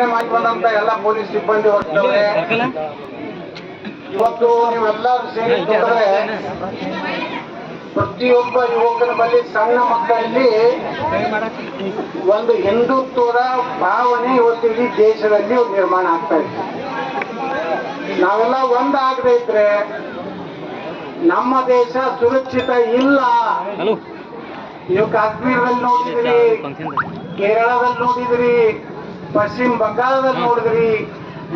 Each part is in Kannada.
ಮಾಡಿ ಬಂದಂತ ಎಲ್ಲ ಪೊಲೀಸ್ ಸಿಬ್ಬಂದಿ ಹೊರಟವ್ರೆ. ಇವತ್ತು ನೀವೆಲ್ಲರೂ ಸೇರಿ ನೋಡಿದ್ರೆ ಪ್ರತಿಯೊಬ್ಬ ಯುವಕನ ಬಳಿ ಸಣ್ಣ ಮಕ್ಕಳಲ್ಲಿ ಒಂದು ಹಿಂದುತ್ವದ ಭಾವನೆ ಇವತ್ತು ಇಡೀ ದೇಶದಲ್ಲಿ ನಿರ್ಮಾಣ ಆಗ್ತಾ ಇದೆ. ನಾವೆಲ್ಲ ಒಂದಾಗದೇ ಇದ್ರೆ ನಮ್ಮ ದೇಶ ಸುರಕ್ಷಿತ ಇಲ್ಲ. ನೀವು ಕಾಶ್ಮೀರದಲ್ಲಿ ನೋಡಿದ್ರಿ, ಕೇರಳದಲ್ಲಿ ನೋಡಿದ್ರಿ, ಪಶ್ಚಿಮ ಬಂಗಾಳದಲ್ಲಿ ನೋಡಿದ್ರಿ,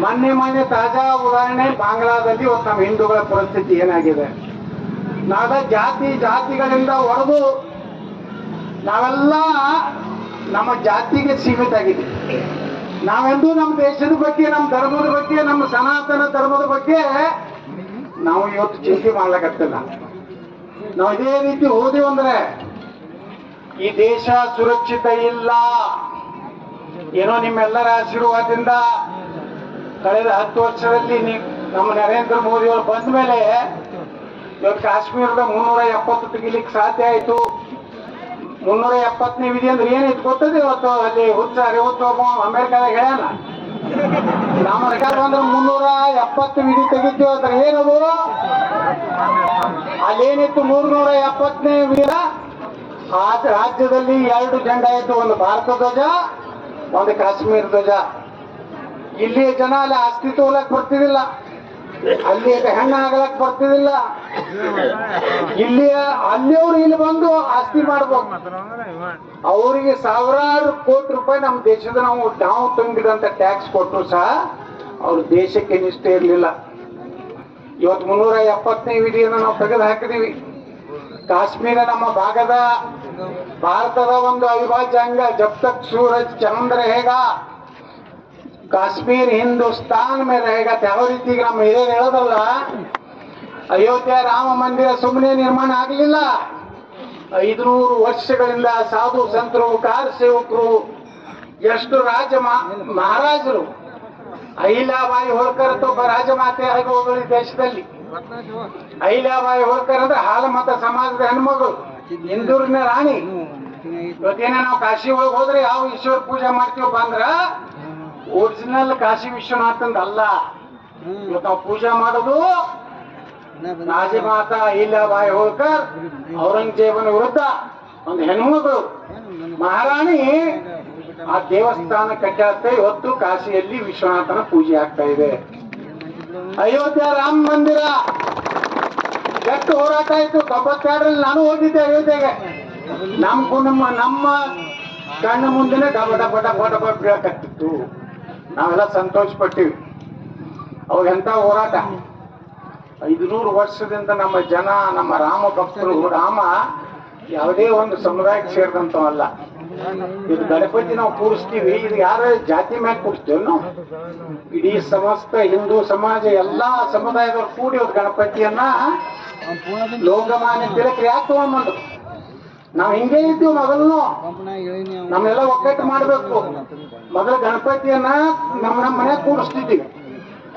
ಮೊನ್ನೆ ತಾಜಾ ಉದಾಹರಣೆ ಬಾಂಗ್ಲಾದಲ್ಲಿ ಇವತ್ತು ನಮ್ಮ ಹಿಂದೂಗಳ ಪರಿಸ್ಥಿತಿ ಏನಾಗಿದೆ. ನಾವೆಲ್ಲ ಜಾತಿಗಳಿಂದ ಹೊಡೆದು ನಾವೆಲ್ಲ ನಮ್ಮ ಜಾತಿಗೆ ಸೀಮಿತ ಆಗಿದ್ದೀವಿ. ನಾವೆಂದೂ ನಮ್ಮ ದೇಶದ ಬಗ್ಗೆ, ನಮ್ಮ ಧರ್ಮದ ಬಗ್ಗೆ, ನಮ್ಮ ಸನಾತನ ಧರ್ಮದ ಬಗ್ಗೆ ನಾವು ಇವತ್ತು ಚಿಂತೆ ಮಾಡ್ಲಿಕ್ಕತ್ತಿಲ್ಲ. ನಾವು ಇದೇ ರೀತಿ ಹೋದೆವು ಅಂದ್ರೆ ಈ ದೇಶ ಸುರಕ್ಷಿತ ಇಲ್ಲ. ಏನೋ ನಿಮ್ಮೆಲ್ಲರ ಆಶೀರ್ವಾದದಿಂದ ಕಳೆದ 10 ವರ್ಷದಲ್ಲಿ ನಮ್ಮ ನರೇಂದ್ರ ಮೋದಿ ಅವರು ಬಂದ ಮೇಲೆ ಇವತ್ತು ಕಾಶ್ಮೀರದ 370 ತೆಗಿಲಿಕ್ಕೆ ಸಾಧ್ಯ ಆಯಿತು. 370ನೇ ವಿಧಿ ಅಂದ್ರೆ ಏನಿತ್ತು ಗೊತ್ತದೆ? ಇವತ್ತು ಅಲ್ಲಿ ಅಮೆರಿಕಾದಾಗ ಹೇಳ್ಯಾನ, ನಮ್ಮ ಸರ್ಕಾರ ಬಂದ್ರೆ 370 ವಿಧಿ ತೆಗಿತೀವಿ ಅಂದ್ರೆ ಏನದು? ಅಲ್ಲೇನಿತ್ತು 370ನೇ ವಿಧಿಯ ರಾಜ್ಯದಲ್ಲಿ 2 ಜೆಂಡಾ ಇತ್ತು, ಒಂದು ಭಾರತ ಧ್ವಜ, ಒಂದು ಕಾಶ್ಮೀರ ಧ್ವಜ. ಇಲ್ಲಿ ಜನ ಅಲ್ಲಿ ಆಸ್ತಿ ತಗೊಳಕ್ ಬರ್ತಿದಿಲ್ಲ, ಅಲ್ಲಿ ಹೆಣ್ಣು ಆಗಲಕ್ ಬರ್ತಿದಿಲ್ಲ. ಅಲ್ಲಿಯವರು ಇಲ್ಲಿ ಬಂದು ಆಸ್ತಿ ಮಾಡ್ಬೇಕು. ಅವರಿಗೆ ಸಾವಿರಾರು ಕೋಟಿ ರೂಪಾಯಿ ನಮ್ಮ ದೇಶದ ನಾವು ತುಂಬಿದಂತ ಟ್ಯಾಕ್ಸ್ ಕೊಟ್ಟರು ಸಹ ಅವ್ರ ದೇಶಕ್ಕೆ ನಿಷ್ಠೆ ಇರಲಿಲ್ಲ. ಇವತ್ತು 370ನೇ ವಿಧಿಯನ್ನು ನಾವು ತೆಗೆದು ಹಾಕಿದೀವಿ. ಕಾಶ್ಮೀರ ನಮ್ಮ ಭಾರತದ ಒಂದು ಅವಿಭಾಜ್ಯ ಅಂಗ. ಜಬ್ ತಕ್ ಸೂರಜ್ ಚಂದ್ರ रहेगा ಕಾಶ್ಮೀರ್ ಹಿಂದೂಸ್ತಾನ್ ಮೇ रहेगा. ಯಾವ ರೀತಿ ನಮ್ಮ ಹಿರಿಯರು ಹೇಳೋದಲ್ಲ, ಅಯೋಧ್ಯ ರಾಮ ಮಂದಿರ ಸುಮ್ಮನೆ ನಿರ್ಮಾಣ ಆಗಲಿಲ್ಲ. 500 ವರ್ಷಗಳಿಂದ ಸಾಧು ಸಂತರು, ಕಾರ ಸೇವಕರು, ಎಷ್ಟು ಮಹಾರಾಜರು. ಅಹಿಲ್ಯಾಬಾಯಿ ಹೋಳ್ಕರ್ ಅಂತ ಒಬ್ಬ ರಾಜಮಾತೆ ಆಗಿ ಹೋಗಲಿ ದೇಶದಲ್ಲಿ. ಅಹಿಲ್ಯಾಬಾಯಿ ಹೋಳ್ಕರ್ ಅಂದ್ರೆ ಹಾಲಮತ ಸಮಾಜದ ಹೆಣ್ಮಗಳು, ಇಂದೂರಿನ ರಾಣಿ. ಇವತ್ತೇನ ನಾವು ಕಾಶಿ ಒಳಗೆ ಹೋದ್ರೆ ಯಾವ ಈಶ್ವರ ಪೂಜೆ ಮಾಡ್ತೀವಪ್ಪ ಅಂದ್ರ ಒರಿಜಿನಲ್ ಕಾಶಿ ವಿಶ್ವನಾಥಂದ ಅಲ್ಲ. ಇವತ್ತು ನಾವು ಪೂಜೆ ಮಾಡೋದು ರಾಜಮಾತಾ ಅಹಿಲ್ಯಾಬಾಯಿ ಹೋಳ್ಕರ್, ಔರಂಗಜೇಬನ ವಿರುದ್ಧ ಒಂದು ಹೆಣ್ಮಗಳು ಮಹಾರಾಣಿ ಆ ದೇವಸ್ಥಾನ ಕಟ್ಟಾಗ್ತಾ ಇವತ್ತು ಕಾಶಿಯಲ್ಲಿ ವಿಶ್ವನಾಥನ ಪೂಜೆ ಆಗ್ತಾ ಇದೆ. ಅಯೋಧ್ಯ ರಾಮ ಮಂದಿರ ಎಷ್ಟು ಹೋರಾಟ ಆಯ್ತು. 92ರಲ್ಲಿ ನಾನು ಹೋಗಿದ್ದೆ ಅಯೋಧ್ಯೆಗೆ. ನಮ್ಮ ಕಣ್ಣ ಮುಂದಿನ ಡಬ ಬೀಳಕತ್ತಿತ್ತು. ನಾವೆಲ್ಲ ಸಂತೋಷ ಪಟ್ಟಿವಿ. ಅವಾಗ ಎಂತ ಹೋರಾಟ. 500 ವರ್ಷದಿಂದ ನಮ್ಮ ಜನ, ನಮ್ಮ ರಾಮ ಭಕ್ತರು. ರಾಮ ಯಾವುದೇ ಒಂದು ಸಮುದಾಯಕ್ಕೆ ಸೇರಿದಂತವಲ್ಲ. ಇದು ಗಣಪತಿ ನಾವು ಕೂರಿಸ್ತೀವಿ, ಇದು ಯಾರ ಜಾತಿ ಮ್ಯಾಗ ಕೂರಿಸ್ತೀವಿ ನಾವು? ಇಡೀ ಸಮಸ್ತ ಹಿಂದೂ ಸಮಾಜ ಎಲ್ಲಾ ಸಮುದಾಯದವ್ರು ಕೂಡಿ ಒಂದು ಗಣಪತಿಯನ್ನ ಲೋಕಮಾನ್ಯ ತಿಲಕರು ಯಾಕೆ ತಗೊಂಡ್ಬಂದ್ರು? ನಾವು ಹಿಂಗೆ ಇದ್ದೀವಿ. ಮೊದಲು ನಮ್ಮೆಲ್ಲ ಒಕ್ಕಟ್ಟು ಮಾಡ್ಬೇಕು. ಮೊದಲು ಗಣಪತಿಯನ್ನ ನಮ್ಮ ಮನೆಗೆ ಕೂರಿಸ್ತಿದ್ದೀವಿ.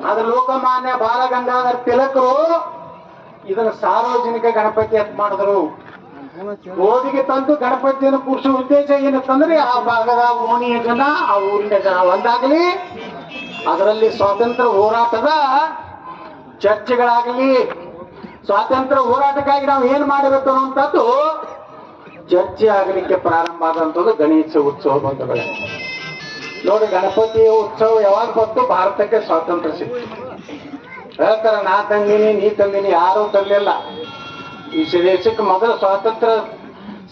ಆದ್ರೆ ಲೋಕಮಾನ್ಯ ಬಾಲಗಂಗಾಧರ ತಿಲಕರು ಇದನ್ನ ಸಾರ್ವಜನಿಕ ಗಣಪತಿ ಅಂತ ಮಾಡಿದ್ರು. ರೋಡಿಗೆ ತಂದು ಗಣಪತಿಯನ್ನು ಕೂರಿಸುವ ಉದ್ದೇಶ ಏನಂತಂದ್ರೆ ಆ ಭಾಗದ ಓಣಿಯ ಜನ, ಆ ಊರಿನ ಜನ ಒಂದಾಗಲಿ. ಅದರಲ್ಲಿ ಸ್ವಾತಂತ್ರ್ಯ ಹೋರಾಟದ ಚರ್ಚೆಗಳಾಗಲಿ, ಸ್ವಾತಂತ್ರ್ಯ ಹೋರಾಟಕ್ಕಾಗಿ ನಾವು ಏನ್ ಮಾಡಬೇಕು ಅನ್ನುವಂಥದ್ದು ಚರ್ಚೆ ಆಗಲಿಕ್ಕೆ ಪ್ರಾರಂಭ ಆದಂಥದ್ದು ಗಣೇಶ ಉತ್ಸವ ಬಂಧುಗಳೇ. ನೋಡಿ, ಗಣಪತಿ ಉತ್ಸವ ಯಾವಾಗ ಬಂತು? ಭಾರತಕ್ಕೆ ಸ್ವಾತಂತ್ರ್ಯ ಸಿಕ್ತು. ಹೇಳ್ತಾರ ನಾ ತಂದಿನಿ, ನೀ ತಂದಿನಿ, ಯಾರೂ ತಂದಿಲ್ಲ. ಈ ದೇಶಕ್ಕೆ ಮೊದಲು ಸ್ವಾತಂತ್ರ್ಯ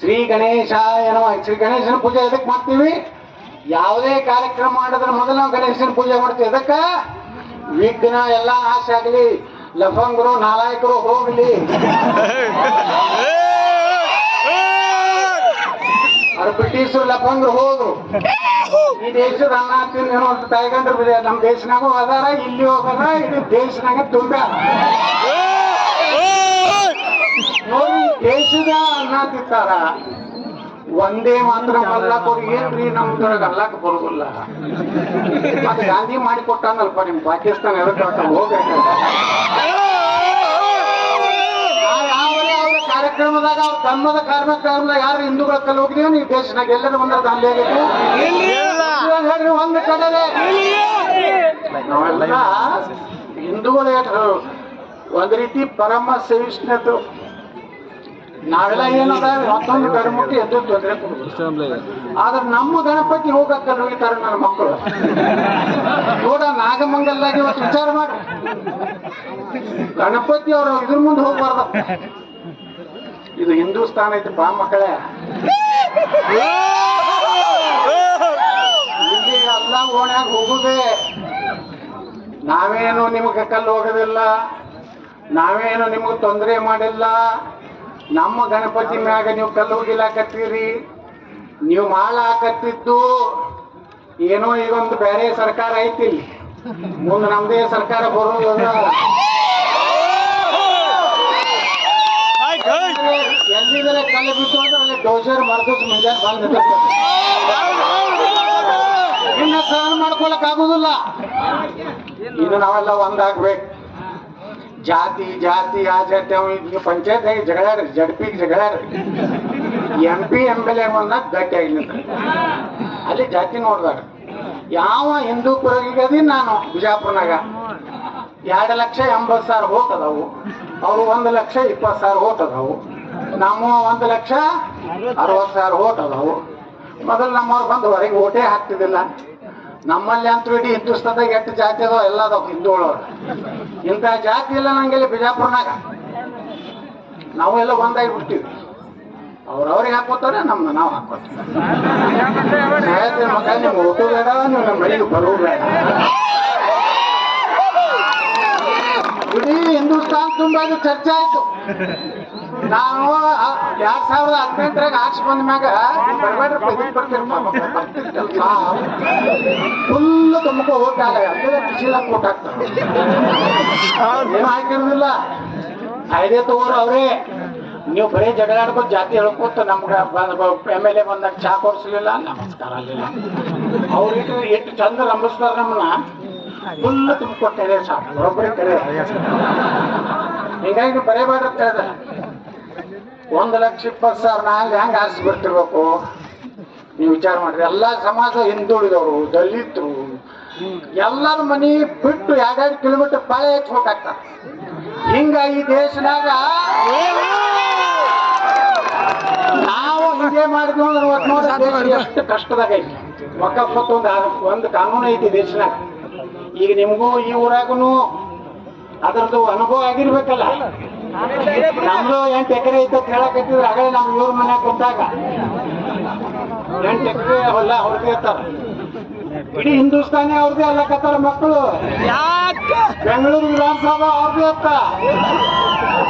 ಶ್ರೀ ಗಣೇಶಾಯ ನಮಃ. ಶ್ರೀ ಗಣೇಶನ ಪೂಜೆ ಎದಕ್ಕೆ ಮಾಡ್ತೀವಿ? ಯಾವುದೇ ಕಾರ್ಯಕ್ರಮ ಮಾಡಿದ್ರೆ ಮೊದಲು ನಾವು ಗಣೇಶನ ಪೂಜೆ ಮಾಡ್ತೀವಿ. ಎದಕ್ಕೆ? ವಿಘ್ನ ಎಲ್ಲ ನಾಶ ಆಗಲಿ, ಲಫಂಗರು ನಾಲಾಯಕರು ಹೋಗ್ಲಿ, ಅವ್ರು ಬ್ರಿಟಿಷರು ಲಫಂಗರು ಹೋದ್ರು. ಈ ದೇಶದ ಅನ್ನ ತಿನ್ನೋ ತೈಗಂಡ್ರು ನಮ್ಮ ದೇಶನಾಗೂ ಅದಾರ, ಇಲ್ಲಿ ಹೋಗದ, ಇಡೀ ದೇಶನಾಗ ತುಂಬ. ನೋಡಿ, ದೇಶದ ಅನ್ನ ತಿಂತಾರ, ಒಂದೇ ಮಾತ್ರ ಅಲ್ಲಾಕ್ ಅವ್ರು ಏನ್ರಿ ನಮ್ದೊಳಗೆ ಅಲ್ಲಾಕ್ ಬರೋದಿಲ್ಲ. ಮತ್ತೆ ಗಾಂಧಿ ಮಾಡಿ ಕೊಟ್ಟಾನಲ್ಪ ನಿಮ್ ಪಾಕಿಸ್ತಾನ ಎದಕ್ಕೆ ಹೋಗ್ಬೇಕು. ಕಾರ್ಯಕ್ರಮದಾಗ ಅವ್ರ ಧರ್ಮದ ಕಾರ್ಯಕ್ರಮದಾಗ ಯಾರು ಹಿಂದೂಗಳ ಕಲ್ ಹೋಗಿದೀವಿ. ನೀವು ದೇಶನಾಗ ಎಲ್ಲರೂ ಬಂದ್ರೆ ದಾಂಧೆ ಆಗೈತಿ. ಹೇಳ್ರಿ ಒಂದು ಕಡೆ ನಾವೆಲ್ಲ ಹಿಂದೂಗಳು ಒಂದ್ ರೀತಿ ಪರಮ ಸಹಿಷ್ಣುತೆ. ನಾವೆಲ್ಲ ಏನದ ಮತ್ತೊಂದು ಧರ್ಮಕ್ಕೆ ಎದ್ದು ತೊಂದರೆ ಕೊಡ್ತೀವಿ. ಆದ್ರೆ ನಮ್ಮ ಗಣಪತಿ ಹೋಗಕ್ಕಲ್ಲ ಹೋಗಿತಾರೆ ನನ್ನ ಮಕ್ಕಳು. ನೋಡ ನಾಗಮಂಗಲ್ದಾಗ ಇವತ್ತು ವಿಚಾರ ಮಾಡಿ ಗಣಪತಿ ಅವರು ಇದ್ರ ಮುಂದೆ ಹೋಗ್ಬಾರ್ದ. ಇದು ಹಿಂದೂಸ್ತಾನ ಐತಿ ಬಾ ಮಕ್ಕಳೇ. ಇಲ್ಲಿ ಎಲ್ಲ ಓಣ್ಯಾಗ ಹೋಗುದೇ. ನಾವೇನು ನಿಮಗೆ ಕಲ್ಲು ಹೋಗೋದಿಲ್ಲ, ನಾವೇನು ನಿಮಗೆ ತೊಂದರೆ ಮಾಡಿಲ್ಲ. ನಮ್ಮ ಗಣಪತಿ ಮ್ಯಾಗ ನೀವು ಕಲ್ಲು ಹೋಗಿಲಾಕತ್ತೀರಿ. ನೀವು ಮಾಡಾಕತ್ತಿದ್ದು ಏನೋ ಈಗೊಂದು ಬೇರೆ ಸರ್ಕಾರ ಐತಿ, ಇಲ್ಲಿ ಮುಂದೆ ನಮ್ದೇ ಸರ್ಕಾರ ಬರೋದ. ಎಲ್ಲಿದ್ರೆ ಕಲ್ಲು ಬಿಟ್ಟು ಅಂದ್ರೆ ಅಲ್ಲಿ ಡೋಸರ್ ಮರ್ದಸ್ ಮುಂಜಾನೆ ಬಂದ ಇನ್ನ ಸಹನ ಮಾಡ್ಕೊಳಕ್ ಆಗುದಿಲ್ಲ. ಇನ್ನು ನಾವೆಲ್ಲ ಒಂದಾಗ್ಬೇಕು. ಜಾತಿ ಜಾತಿ ಆ ಜಾತಿ ನೀವು ಪಂಚಾಯತ್ ಜಗಳಾಡ್ರಿ, ಜಡ್ಪಿಗೆ ಜಗಳಾಡ್ರಿ, MP MLA ಬಂದಾಗ ಗಟ್ಟಿಯಾಗಿ ಅಲ್ಲಿ ಜಾತಿ ನೋಡ್ದಾಗ ಯಾವ ಹಿಂದೂ ಪುರಗಿಗದಿ ನಾನು ಬಿಜಾಪುರ್ನಾಗ 2,80,000 ಓಟ್ ಅದಾವು. ಅವ್ರು 1,20,000 ಓಟ್ ಅದಾವು. ನಮ್ಮ 1,60,000 ಓಟ್ ಅದಾವು. ಮೊದಲು ನಮ್ಮವ್ರು ಬಂದು ಹೊರಗೆ ಓಟೇ ಹಾಕ್ತಿದ್ದಿಲ್ಲ. ನಮ್ಮಲ್ಲಿ ಅಂತೂ ಇಡೀ ಹಿಂದೂಸ್ತಾನದಾಗ 8 ಜಾತಿ ಅದಾವ, ಎಲ್ಲ ಅದಾವ ಹಿಂದೂಗಳವ್ರು. ಇಂಥ ಜಾತಿ ಇಲ್ಲ ನಂಗೆಲ್ಲ ಬಿಜಾಪುರ್ನಾಗ. ನಾವೆಲ್ಲ ಒಂದಾಗಿ ಬಿಡ್ತೀವಿ. ಅವ್ರಿಗೆ ಹಾಕೋತಾರೆ, ನಮ್ನ ನಾವು ಹಾಕೋತೀವಿ. ಮಗ ನಿಮ್ಗೆ ಓಟು ಬೇಡ, ನೀವು ನಮ್ಮ ಮನೆಗೆ ಬರೋ ಬೇಡ. ಇಡೀ ಹಿಂದೂಸ್ತಾನ್ ತುಂಬಾ ಚರ್ಚೆ ಆಯ್ತು. ನಾನು 2018 ಆರ್ಟ್ಸ್ ಬಂದ ಮ್ಯಾಗ ಫುಲ್ ತುಂಬಕ ಓಟ್ ಆಗ ಬಿಸಿಲಾಗ ಓಟ್ ಹಾಕ್ತಾರೆ. ಏನು ಹಾಕಿರೋದಿಲ್ಲ. ಕಾಯ್ದೆ ತಗೋರು ಅವ್ರೇ. ನೀವು ಬರೀ ಜಗಳಾಡ್ಕೊಂಡು ಜಾತಿ ಹೇಳ್ಕೊತ ನಮ್ಗೆ MLA ಬಂದಾಗ ಚಾ ಕೊಡ್ಸಲಿಲ್ಲ, ನಮಸ್ಕಾರ ಅಲ್ಲಿಲ್ಲ. ಅವ್ರಿಗೆ ಎಷ್ಟು ಚಂದ ನಂಬಿಸ್ತಾರ ನಮ್ಮನ್ನ. ಫುಲ್ ತುಂಬಿಕೊಟ್ಟೆ ಸಾಕು, ಬರೋಬ್ಬರಿ ಕರೆ. ಹೀಗಾಗಿ ಬರೇಬಾರ್ದು ಹೇಳ್ದ 1,20,000 ನಾಲ್ಕು ಹೆಂಗೆ ಆರಿಸಿ ಬರ್ತಿರ್ಬೇಕು ನೀವು ವಿಚಾರ ಮಾಡ್ರಿ. ಎಲ್ಲ ಸಮಾಜ ಹಿಂದುಳಿದವರು, ದಲಿತರು ಎಲ್ಲರ ಮನಿ ಬಿಟ್ಟು 2-2 ಕಿಲೋಮೀಟರ್ ಪಾಳೆ ಹಚ್ಬೇಕಾಗ್ತಾರೆ. ಹಿಂಗ ಈ ದೇಶನಾಗ ನಾವು ಹಿಂಗೆ ಮಾಡಿದ್ವಿ ಅಂದ್ರೆ ನೋಡಿ ದೇಶ ಎಷ್ಟು ಕಷ್ಟದಾಗ ಐತಿ. ವಕಫ್ ಒಂದು ಕಾನೂನು ಐತಿ ದೇಶನಾಗ. ಈಗ ನಿಮಗೂ ಈ ಊರಾಗೂ ಅದರದ್ದು ಅನುಭವ ಆಗಿರ್ಬೇಕಲ್ಲ. ನಮ್ದು 8 ಎಕರೆ ಐತೆ ಅಂತ ಹೇಳಕತ್ತಿದ್ರೆ ಆಗಲೇ ನಮ್ ಇವ್ರ ಮನ್ಯಾಗ ಬಂದಾಗ 8 ಎಕರೆ ಹೊಲ ಅವ್ರದೇ ಇರ್ತಾರ. ಇಡೀ ಹಿಂದೂಸ್ತಾನಿ ಅವ್ರದೇ ಅಲ್ಲಕತ್ತಾರ ಮಕ್ಕಳು. ಬೆಂಗಳೂರು ವಿಧಾನಸಭಾ ಅವ್ರದೇ ಇರ್ತ.